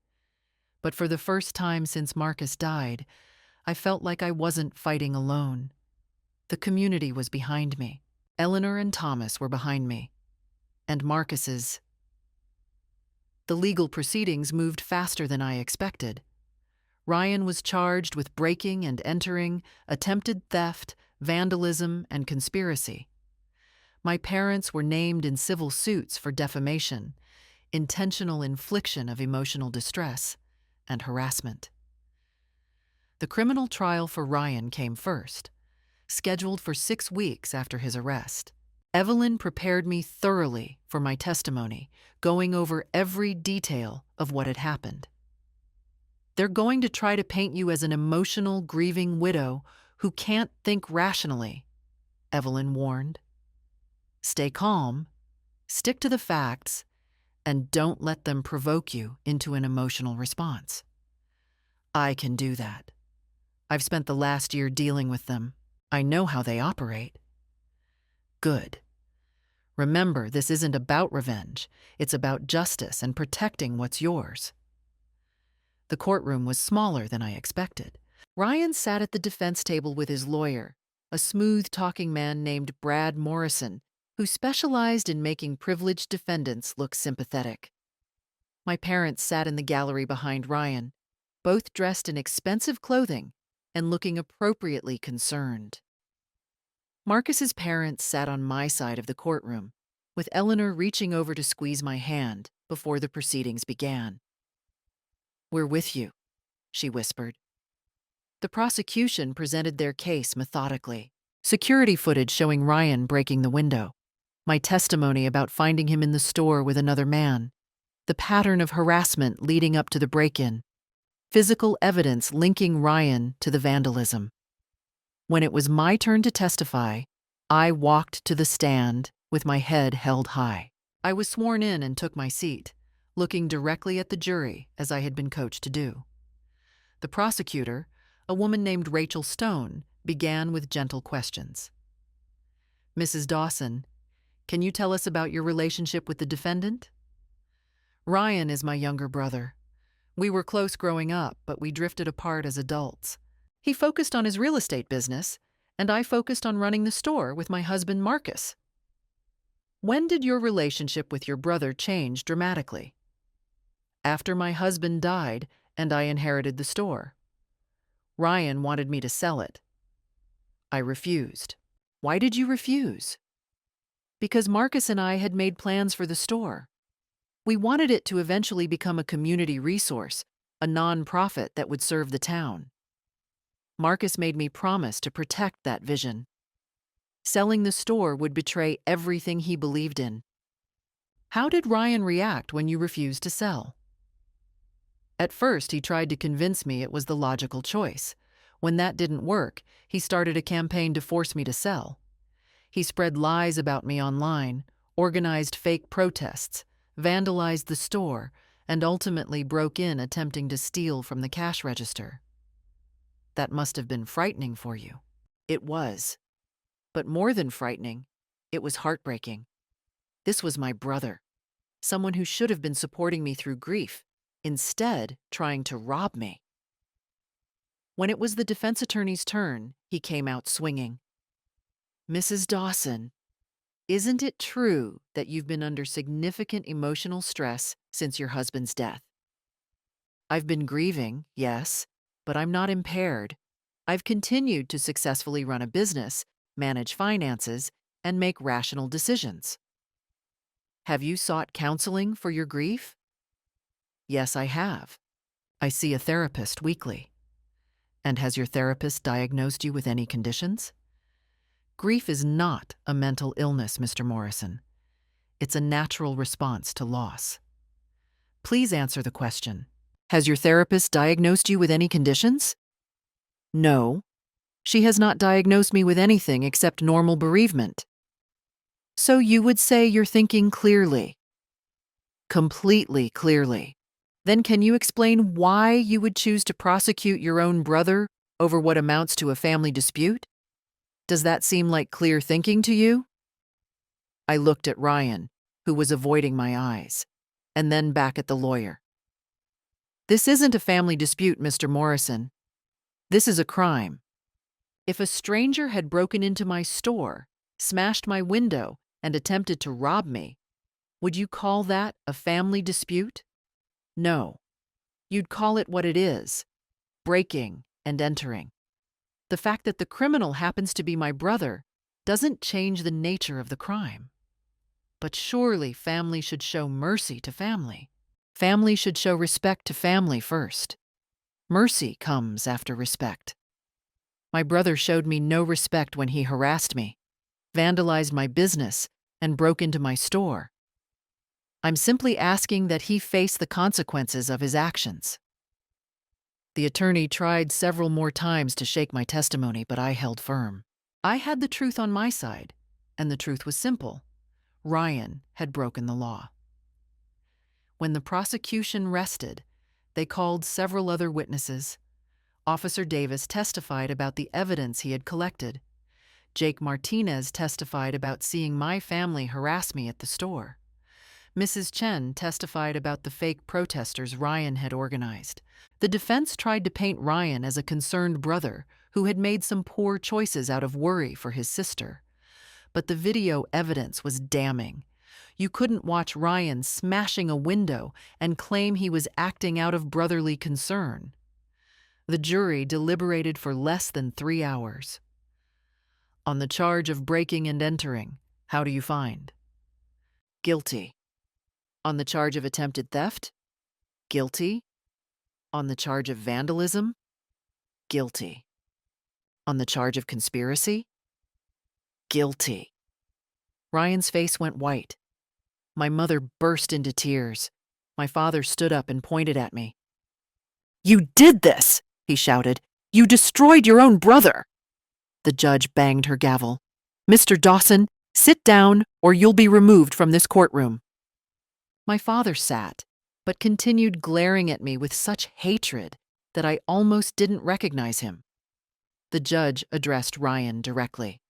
But for the first time since Marcus died, I felt like I wasn't fighting alone. The community was behind me. Eleanor and Thomas were behind me. And Marcus's. The legal proceedings moved faster than I expected. Ryan was charged with breaking and entering, attempted theft, vandalism, and conspiracy. My parents were named in civil suits for defamation, intentional infliction of emotional distress, and harassment. The criminal trial for Ryan came first, scheduled for 6 weeks after his arrest. Evelyn prepared me thoroughly for my testimony, going over every detail of what had happened. They're going to try to paint you as an emotional, grieving widow who can't think rationally, Evelyn warned. Stay calm, stick to the facts, and don't let them provoke you into an emotional response. I can do that. I've spent the last year dealing with them. I know how they operate. Good. Remember, this isn't about revenge. It's about justice and protecting what's yours. The courtroom was smaller than I expected. Ryan sat at the defense table with his lawyer, a smooth-talking man named Brad Morrison, who specialized in making privileged defendants look sympathetic. My parents sat in the gallery behind Ryan, both dressed in expensive clothing and looking appropriately concerned. Marcus's parents sat on my side of the courtroom, with Eleanor reaching over to squeeze my hand before the proceedings began. "We're with you," she whispered. The prosecution presented their case methodically. Security footage showing Ryan breaking the window. My testimony about finding him in the store with another man. The pattern of harassment leading up to the break-in. Physical evidence linking Ryan to the vandalism. When it was my turn to testify, I walked to the stand with my head held high. I was sworn in and took my seat, looking directly at the jury as I had been coached to do. The prosecutor, a woman named Rachel Stone, began with gentle questions. "Mrs. Dawson, can you tell us about your relationship with the defendant?" "Ryan is my younger brother. We were close growing up, but we drifted apart as adults. He focused on his real estate business, and I focused on running the store with my husband Marcus." "When did your relationship with your brother change dramatically?" "After my husband died and I inherited the store. Ryan wanted me to sell it. I refused." "Why did you refuse?" "Because Marcus and I had made plans for the store. We wanted it to eventually become a community resource, a non-profit that would serve the town. Marcus made me promise to protect that vision. Selling the store would betray everything he believed in." "How did Ryan react when you refused to sell?" "At first, he tried to convince me it was the logical choice. When that didn't work, he started a campaign to force me to sell. He spread lies about me online, organized fake protests, vandalized the store, and ultimately broke in attempting to steal from the cash register." "That must have been frightening for you." "It was. But more than frightening, it was heartbreaking. This was my brother, someone who should have been supporting me through grief, instead trying to rob me." When it was the defense attorney's turn, he came out swinging. "Mrs. Dawson, isn't it true that you've been under significant emotional stress since your husband's death?" "I've been grieving, yes, but I'm not impaired. I've continued to successfully run a business, manage finances, and make rational decisions." "Have you sought counseling for your grief?" "Yes, I have. I see a therapist weekly." "And has your therapist diagnosed you with any conditions?" "Grief is not a mental illness, Mr. Morrison. It's a natural response to loss." "Please answer the question. Has your therapist diagnosed you with any conditions?" "No. She has not diagnosed me with anything except normal bereavement." "So you would say you're thinking clearly?" "Completely clearly." "Then can you explain why you would choose to prosecute your own brother over what amounts to a family dispute?" Does that seem like clear thinking to you? I looked at Ryan, who was avoiding my eyes, and then back at the lawyer. This isn't a family dispute, Mr. Morrison. This is a crime. If a stranger had broken into my store, smashed my window, and attempted to rob me, would you call that a family dispute? No. You'd call it what it is: breaking and entering. The fact that the criminal happens to be my brother doesn't change the nature of the crime. But surely family should show mercy to family. Family should show respect to family first. Mercy comes after respect. My brother showed me no respect when he harassed me, vandalized my business, and broke into my store. I'm simply asking that he face the consequences of his actions. The attorney tried several more times to shake my testimony, but I held firm. I had the truth on my side, and the truth was simple. Ryan had broken the law. When the prosecution rested, they called several other witnesses. Officer Davis testified about the evidence he had collected. Jake Martinez testified about seeing my family harass me at the store. Mrs. Chen testified about the fake protesters Ryan had organized. The defense tried to paint Ryan as a concerned brother who had made some poor choices out of worry for his sister. But the video evidence was damning. You couldn't watch Ryan smashing a window and claim he was acting out of brotherly concern. The jury deliberated for less than 3 hours. On the charge of breaking and entering, how do you find? Guilty. On the charge of attempted theft? Guilty. On the charge of vandalism? Guilty. On the charge of conspiracy? Guilty. Ryan's face went white. My mother burst into tears. My father stood up and pointed at me. "You did this!" he shouted. "You destroyed your own brother!" The judge banged her gavel. "Mr. Dawson, sit down or you'll be removed from this courtroom." My father sat, but continued glaring at me with such hatred that I almost didn't recognize him. The judge addressed Ryan directly.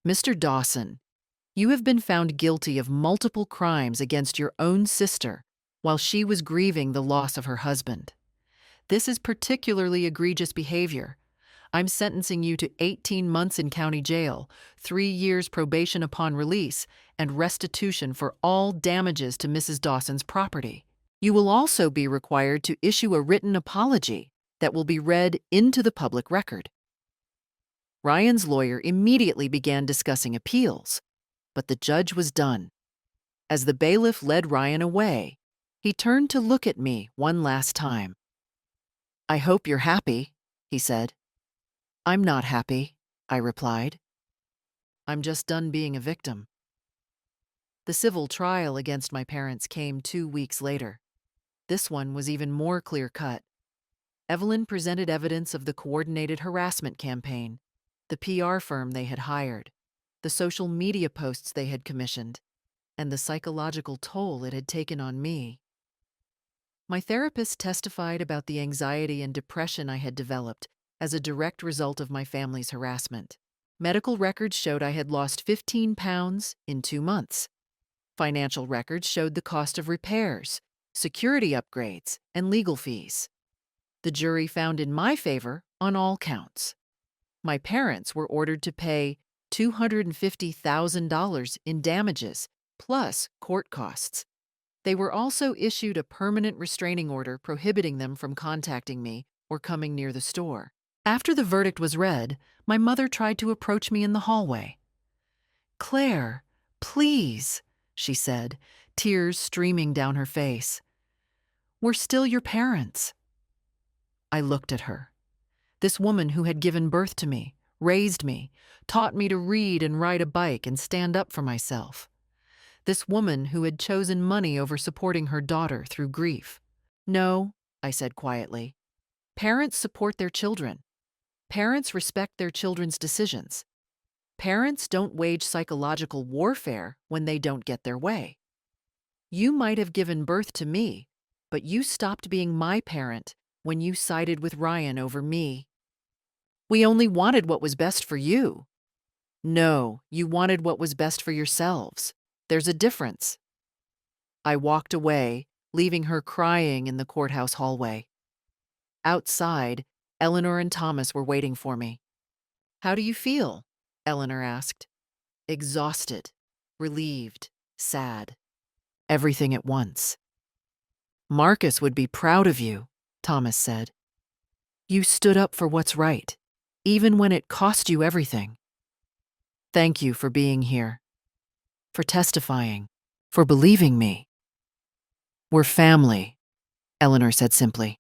"Mr. Dawson, you have been found guilty of multiple crimes against your own sister while she was grieving the loss of her husband. This is particularly egregious behavior. I'm sentencing you to 18 months in county jail, 3 years probation upon release, and restitution for all damages to Mrs. Dawson's property. You will also be required to issue a written apology that will be read into the public record." Ryan's lawyer immediately began discussing appeals, but the judge was done. As the bailiff led Ryan away, he turned to look at me one last time. "I hope you're happy," he said. "I'm not happy," I replied. "I'm just done being a victim." The civil trial against my parents came 2 weeks later. This one was even more clear-cut. Evelyn presented evidence of the coordinated harassment campaign, the PR firm they had hired, the social media posts they had commissioned, and the psychological toll it had taken on me. My therapist testified about the anxiety and depression I had developed as a direct result of my family's harassment. Medical records showed I had lost 15 pounds in 2 months. Financial records showed the cost of repairs, security upgrades, and legal fees. The jury found in my favor on all counts. My parents were ordered to pay $250,000 in damages, plus court costs. They were also issued a permanent restraining order prohibiting them from contacting me or coming near the store. After the verdict was read, my mother tried to approach me in the hallway. "Claire, please," she said, tears streaming down her face. "We're still your parents." I looked at her. This woman who had given birth to me, raised me, taught me to read and ride a bike and stand up for myself. This woman who had chosen money over supporting her daughter through grief. "No," I said quietly. "Parents support their children. Parents respect their children's decisions. Parents don't wage psychological warfare when they don't get their way. You might have given birth to me, but you stopped being my parent when you sided with Ryan over me. We only wanted what was best for you," No, you wanted what was best for yourselves. There's a difference. I walked away, leaving her crying in the courthouse hallway. Outside, Eleanor and Thomas were waiting for me. "How do you feel?" Eleanor asked. "Exhausted, relieved, sad. Everything at once." "Marcus would be proud of you," Thomas said. "You stood up for what's right, even when it cost you everything. Thank you for being here, for testifying, for believing me." "We're family," Eleanor said simply.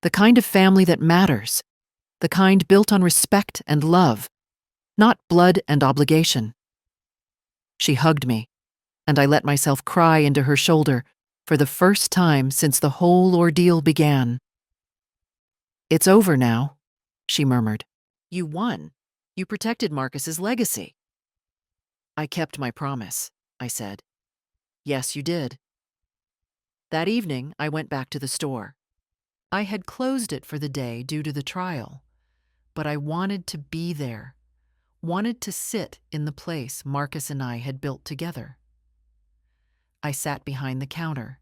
"The kind of family that matters, the kind built on respect and love, not blood and obligation." She hugged me, and I let myself cry into her shoulder for the first time since the whole ordeal began. "It's over now," she murmured. "You won. You protected Marcus's legacy." "I kept my promise," I said. "Yes, you did." That evening, I went back to the store. I had closed it for the day due to the trial, but I wanted to be there, wanted to sit in the place Marcus and I had built together. I sat behind the counter,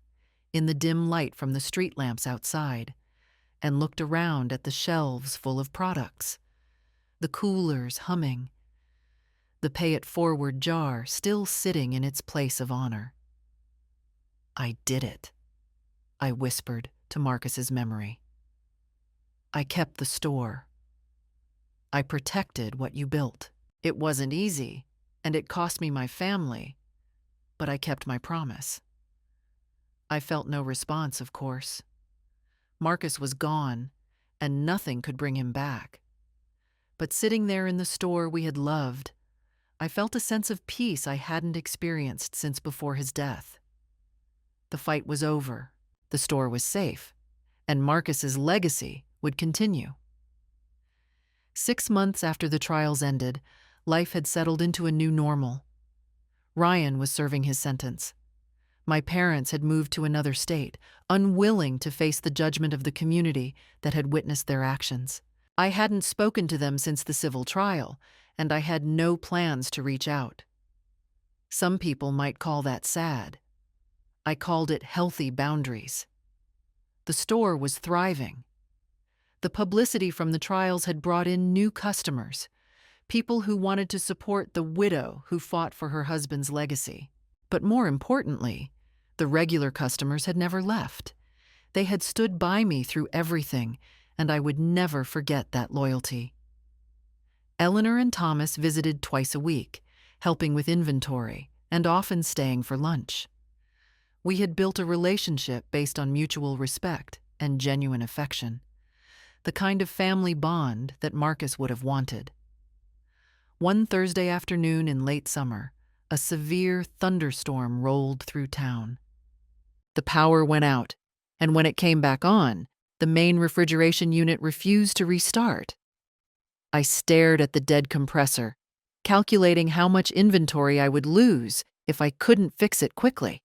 in the dim light from the street lamps outside, and looked around at the shelves full of products, the coolers humming, the pay-it-forward jar still sitting in its place of honor. "I did it," I whispered to Marcus's memory. "I kept the store. I protected what you built. It wasn't easy, and it cost me my family, but I kept my promise." I felt no response, of course. Marcus was gone, and nothing could bring him back. But sitting there in the store we had loved, I felt a sense of peace I hadn't experienced since before his death. The fight was over, the store was safe, and Marcus's legacy would continue. 6 months after the trials ended, life had settled into a new normal. Ryan was serving his sentence. My parents had moved to another state, unwilling to face the judgment of the community that had witnessed their actions. I hadn't spoken to them since the civil trial, and I had no plans to reach out. Some people might call that sad. I called it healthy boundaries. The store was thriving. The publicity from the trials had brought in new customers, people who wanted to support the widow who fought for her husband's legacy. But more importantly, the regular customers had never left. They had stood by me through everything, and I would never forget that loyalty. Eleanor and Thomas visited twice a week, helping with inventory, and often staying for lunch. We had built a relationship based on mutual respect and genuine affection, the kind of family bond that Marcus would have wanted. One Thursday afternoon in late summer, a severe thunderstorm rolled through town. The power went out, and when it came back on, the main refrigeration unit refused to restart. I stared at the dead compressor, calculating how much inventory I would lose if I couldn't fix it quickly.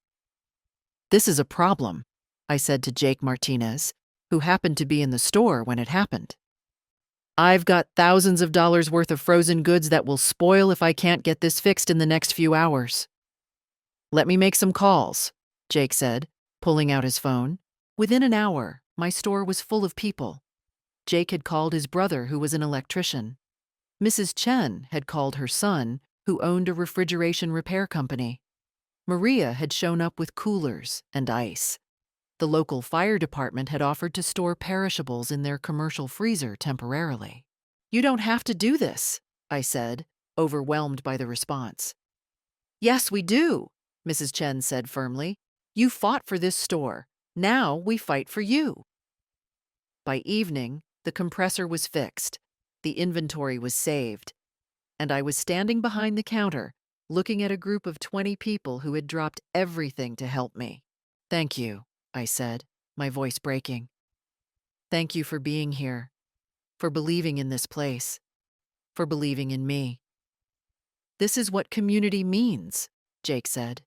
"This is a problem," I said to Jake Martinez, who happened to be in the store when it happened. "I've got thousands of dollars worth of frozen goods that will spoil if I can't get this fixed in the next few hours." "Let me make some calls," Jake said, pulling out his phone. Within an hour, my store was full of people. Jake had called his brother, who was an electrician. Mrs. Chen had called her son, who owned a refrigeration repair company. Maria had shown up with coolers and ice. The local fire department had offered to store perishables in their commercial freezer temporarily. "You don't have to do this," I said, overwhelmed by the response. "Yes, we do," Mrs. Chen said firmly. "You fought for this store. Now we fight for you." By evening, the compressor was fixed, the inventory was saved, and I was standing behind the counter, looking at a group of 20 people who had dropped everything to help me. "Thank you," I said, my voice breaking. "Thank you for being here, for believing in this place, for believing in me." "This is what community means," Jake said.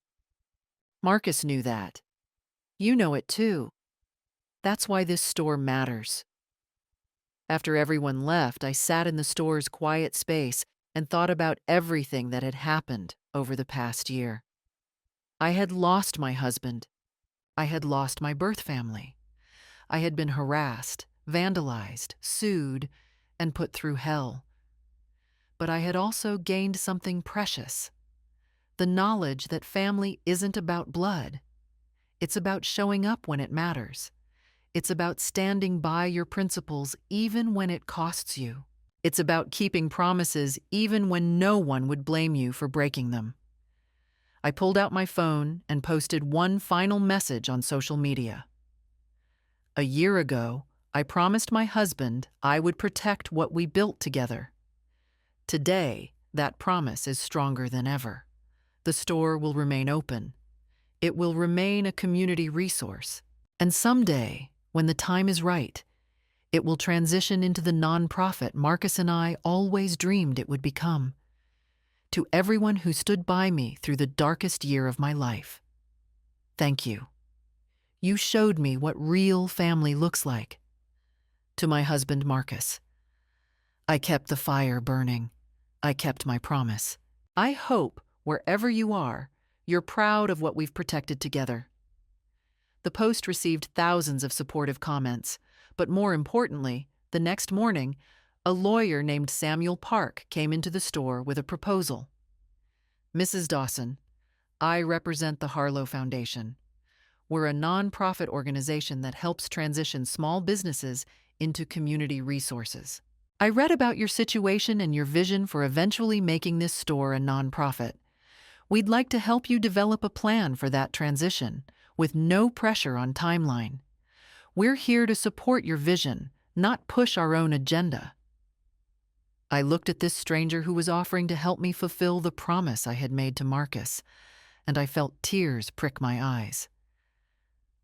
"Marcus knew that. You know it too. That's why this store matters." After everyone left, I sat in the store's quiet space, and thought about everything that had happened over the past year. I had lost my husband. I had lost my birth family. I had been harassed, vandalized, sued, and put through hell. But I had also gained something precious: the knowledge that family isn't about blood. It's about showing up when it matters. It's about standing by your principles even when it costs you. It's about keeping promises even when no one would blame you for breaking them. I pulled out my phone and posted one final message on social media. A year ago, I promised my husband I would protect what we built together. Today, that promise is stronger than ever. The store will remain open. It will remain a community resource. And someday, when the time is right, it will transition into the nonprofit Marcus and I always dreamed it would become. To everyone who stood by me through the darkest year of my life, thank you. You showed me what real family looks like. To my husband, Marcus, I kept the fire burning. I kept my promise. I hope, wherever you are, you're proud of what we've protected together. The post received thousands of supportive comments, but more importantly, the next morning, a lawyer named Samuel Park came into the store with a proposal. Mrs. Dawson, I represent the Harlow Foundation. We're a nonprofit organization that helps transition small businesses into community resources. I read about your situation and your vision for eventually making this store a nonprofit. We'd like to help you develop a plan for that transition, with no pressure on timeline. We're here to support your vision, not push our own agenda. I looked at this stranger who was offering to help me fulfill the promise I had made to Marcus, and I felt tears prick my eyes.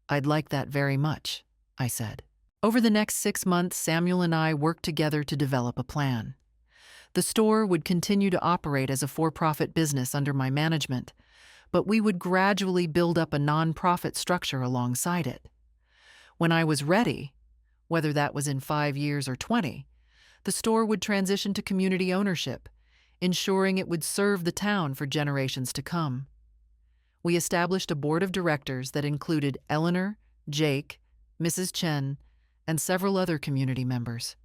I'd like that very much, I said. Over the next 6 months, Samuel and I worked together to develop a plan. The store would continue to operate as a for-profit business under my management, but we would gradually build up a nonprofit structure alongside it. When I was ready, whether that was in 5 years or 20, the store would transition to community ownership, ensuring it would serve the town for generations to come. We established a board of directors that included Eleanor, Jake, Mrs. Chen, and several other community members.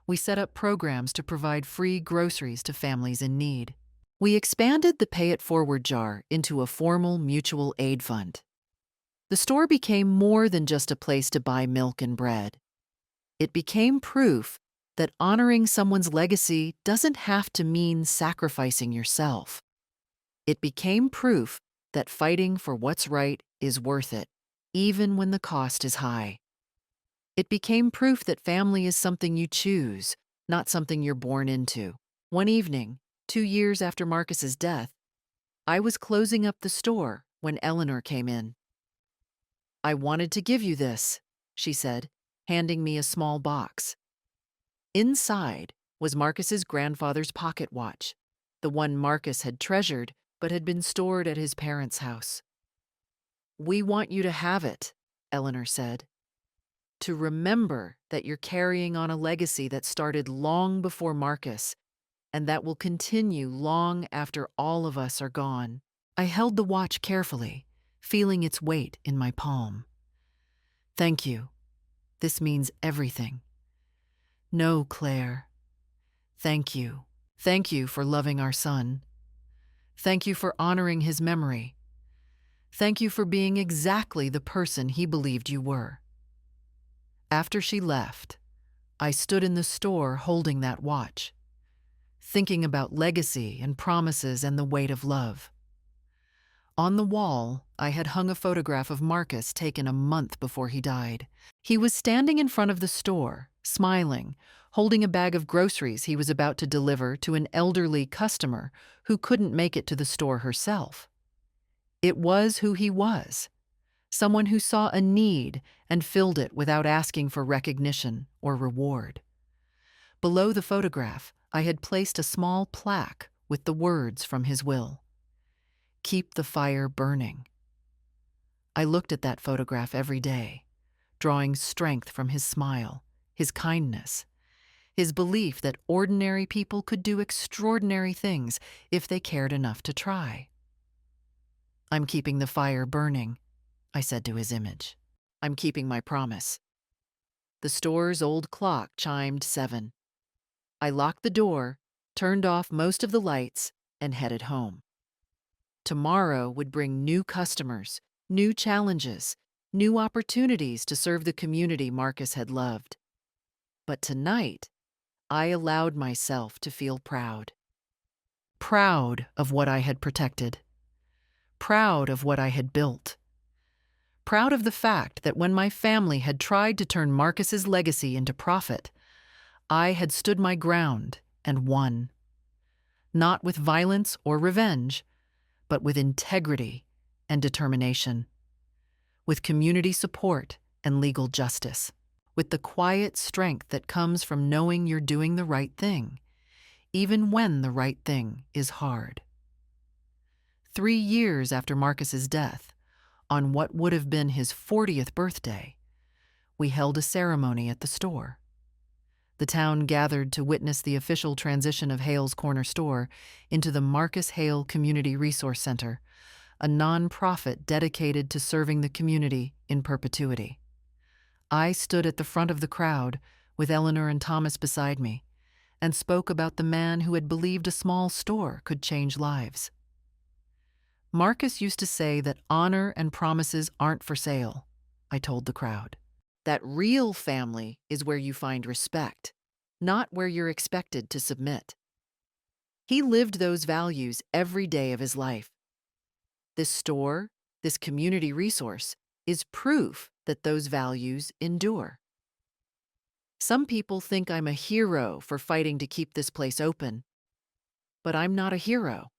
We set up programs to provide free groceries to families in need. We expanded the Pay It Forward jar into a formal mutual aid fund. The store became more than just a place to buy milk and bread. It became proof that honoring someone's legacy doesn't have to mean sacrificing yourself. It became proof that fighting for what's right is worth it, even when the cost is high. It became proof that family is something you choose, not something you're born into. One evening, 2 years after Marcus's death, I was closing up the store when Eleanor came in. "I wanted to give you this," she said, handing me a small box. Inside was Marcus's grandfather's pocket watch, the one Marcus had treasured but had been stored at his parents' house. "We want you to have it," Eleanor said, "to remember that you're carrying on a legacy that started long before Marcus and that will continue long after all of us are gone." I held the watch carefully, feeling its weight in my palm. "Thank you. This means everything." "No, Claire. Thank you. Thank you for loving our son. Thank you for honoring his memory. Thank you for being exactly the person he believed you were." After she left, I stood in the store holding that watch, thinking about legacy and promises and the weight of love. On the wall, I had hung a photograph of Marcus taken a month before he died. He was standing in front of the store, smiling, holding a bag of groceries he was about to deliver to an elderly customer who couldn't make it to the store herself. It was who he was, someone who saw a need and filled it without asking for recognition or reward. Below the photograph, I had placed a small plaque with the words from his will: "Keep the fire burning." I looked at that photograph every day, drawing strength from his smile, his kindness, his belief that ordinary people could do extraordinary things if they cared enough to try. "I'm keeping the fire burning," I said to his image. "I'm keeping my promise." The store's old clock chimed 7. I locked the door, turned off most of the lights, and headed home. Tomorrow would bring new customers, new challenges, new opportunities to serve the community Marcus had loved. But tonight, I allowed myself to feel proud. Proud of what I had protected. Proud of what I had built. Proud of the fact that when my family had tried to turn Marcus's legacy into profit, I had stood my ground and won. Not with violence or revenge, but with integrity and determination. With community support and legal justice. With the quiet strength that comes from knowing you're doing the right thing, even when the right thing is hard. 3 years after Marcus's death, on what would have been his 40th birthday, we held a ceremony at the store. The town gathered to witness the official transition of Hale's Corner Store into the Marcus Hale Community Resource Center, a nonprofit dedicated to serving the community in perpetuity. I stood at the front of the crowd, with Eleanor and Thomas beside me, and spoke about the man who had believed a small store could change lives. Marcus used to say that honor and promises aren't for sale, I told the crowd. That real family is where you find respect, not where you're expected to submit. He lived those values every day of his life. This store, this community resource, is proof that those values endure. Some people think I'm a hero for fighting to keep this place open, but I'm not a hero.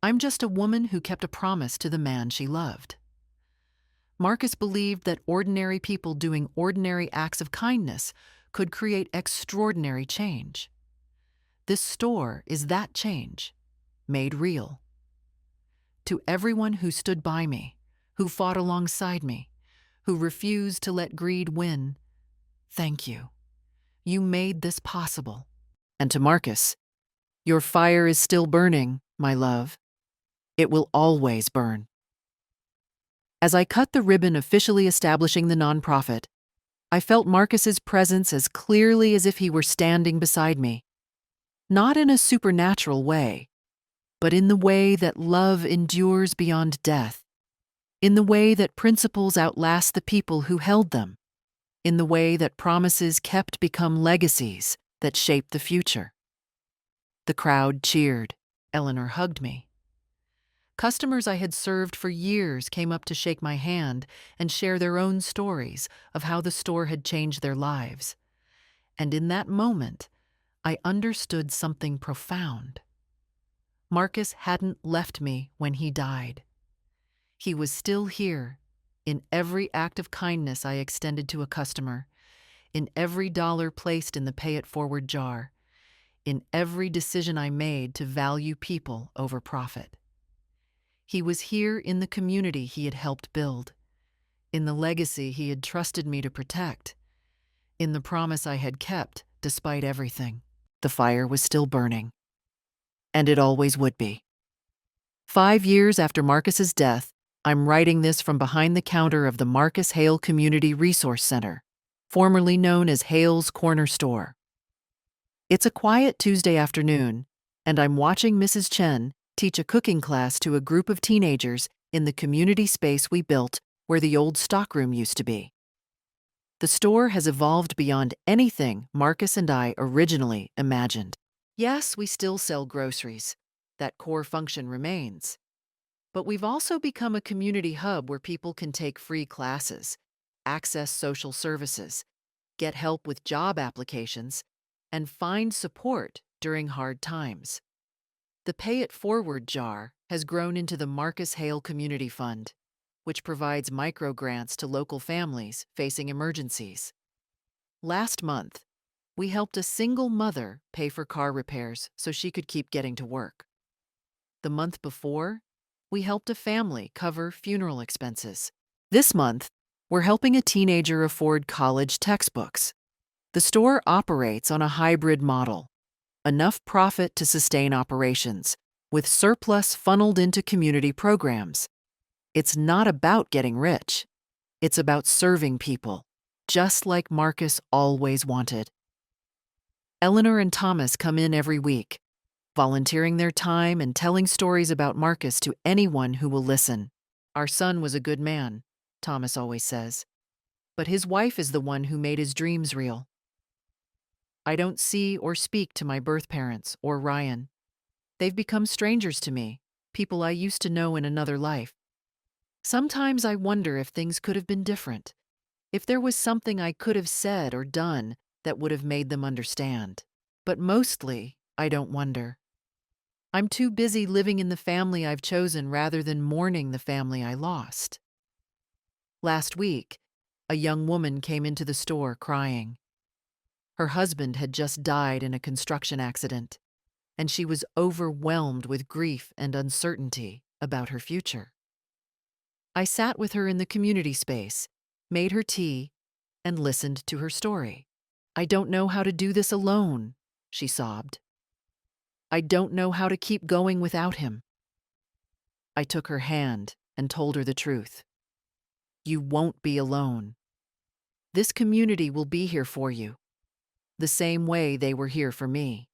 I'm just a woman who kept a promise to the man she loved. Marcus believed that ordinary people doing ordinary acts of kindness could create extraordinary change. This store is that change, made real. To everyone who stood by me, who fought alongside me, who refused to let greed win, thank you. You made this possible. And to Marcus, your fire is still burning, my love. It will always burn. As I cut the ribbon officially establishing the nonprofit, I felt Marcus's presence as clearly as if he were standing beside me. Not in a supernatural way, but in the way that love endures beyond death, in the way that principles outlast the people who held them, in the way that promises kept become legacies that shape the future. The crowd cheered. Eleanor hugged me. Customers I had served for years came up to shake my hand and share their own stories of how the store had changed their lives. And in that moment, I understood something profound. Marcus hadn't left me when he died. He was still here, in every act of kindness I extended to a customer, in every dollar placed in the pay it forward jar, in every decision I made to value people over profit. He was here in the community he had helped build, in the legacy he had trusted me to protect, in the promise I had kept despite everything. The fire was still burning, and it always would be. 5 years after Marcus's death, I'm writing this from behind the counter of the Marcus Hale Community Resource Center, formerly known as Hale's Corner Store. It's a quiet Tuesday afternoon, and I'm watching Mrs. Chen teach a cooking class to a group of teenagers in the community space we built where the old stockroom used to be. The store has evolved beyond anything Marcus and I originally imagined. Yes, we still sell groceries. That core function remains. But we've also become a community hub where people can take free classes, access social services, get help with job applications, and find support during hard times. The Pay It Forward jar has grown into the Marcus Hale Community Fund, which provides micro-grants to local families facing emergencies. Last month, we helped a single mother pay for car repairs so she could keep getting to work. The month before, we helped a family cover funeral expenses. This month, we're helping a teenager afford college textbooks. The store operates on a hybrid model, enough profit to sustain operations, with surplus funneled into community programs. It's not about getting rich. It's about serving people, just like Marcus always wanted. Eleanor and Thomas come in every week, volunteering their time and telling stories about Marcus to anyone who will listen. Our son was a good man, Thomas always says, but his wife is the one who made his dreams real. I don't see or speak to my birth parents or Ryan. They've become strangers to me, people I used to know in another life. Sometimes I wonder if things could have been different, if there was something I could have said or done that would have made them understand. But mostly, I don't wonder. I'm too busy living in the family I've chosen rather than mourning the family I lost. Last week, a young woman came into the store crying. Her husband had just died in a construction accident, and she was overwhelmed with grief and uncertainty about her future. I sat with her in the community space, made her tea, and listened to her story. "I don't know how to do this alone," she sobbed. "I don't know how to keep going without him." I took her hand and told her the truth. "You won't be alone. This community will be here for you, the same way they were here for me.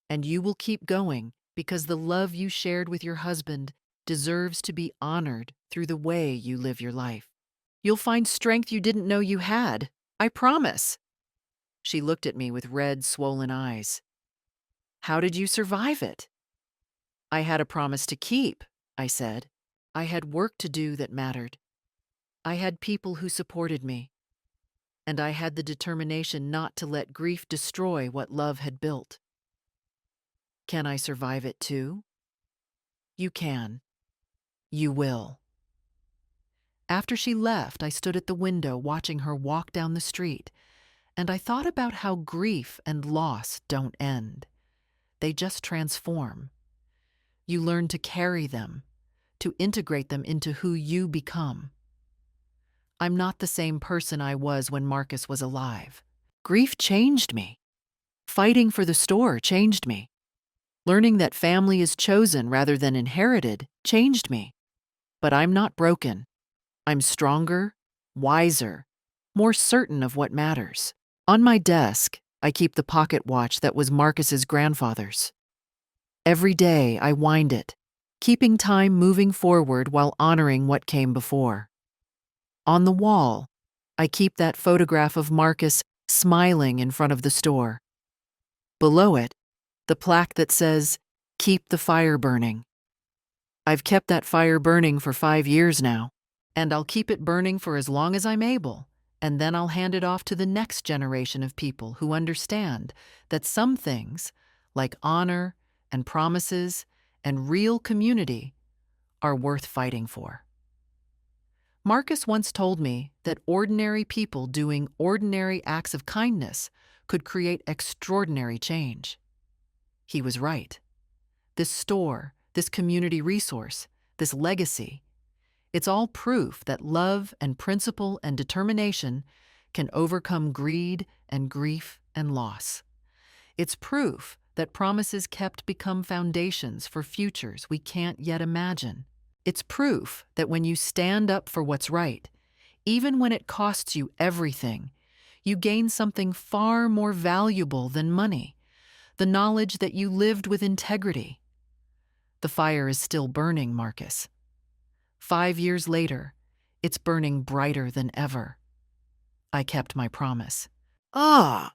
And you will keep going because the love you shared with your husband deserves to be honored through the way you live your life. You'll find strength you didn't know you had, I promise." She looked at me with red, swollen eyes. "How did you survive it?" "I had a promise to keep," I said. "I had work to do that mattered. I had people who supported me. And I had the determination not to let grief destroy what love had built." "Can I survive it too?" "You can. You will." After she left, I stood at the window watching her walk down the street, and I thought about how grief and loss don't end. They just transform. You learn to carry them, to integrate them into who you become. I'm not the same person I was when Marcus was alive. Grief changed me. Fighting for the store changed me. Learning that family is chosen rather than inherited changed me. But I'm not broken. I'm stronger, wiser, more certain of what matters. On my desk, I keep the pocket watch that was Marcus's grandfather's. Every day I wind it, keeping time moving forward while honoring what came before. On the wall, I keep that photograph of Marcus smiling in front of the store. Below it, the plaque that says, "Keep the fire burning." I've kept that fire burning for 5 years now, and I'll keep it burning for as long as I'm able, and then I'll hand it off to the next generation of people who understand that some things, like honor and promises and real community, are worth fighting for. Marcus once told me that ordinary people doing ordinary acts of kindness could create extraordinary change. He was right. This store, this community resource, this legacy, it's all proof that love and principle and determination can overcome greed and grief and loss. It's proof that promises kept become foundations for futures we can't yet imagine. It's proof that when you stand up for what's right, even when it costs you everything, you gain something far more valuable than money, the knowledge that you lived with integrity. The fire is still burning, Marcus. 5 years later, it's burning brighter than ever. I kept my promise. Ah,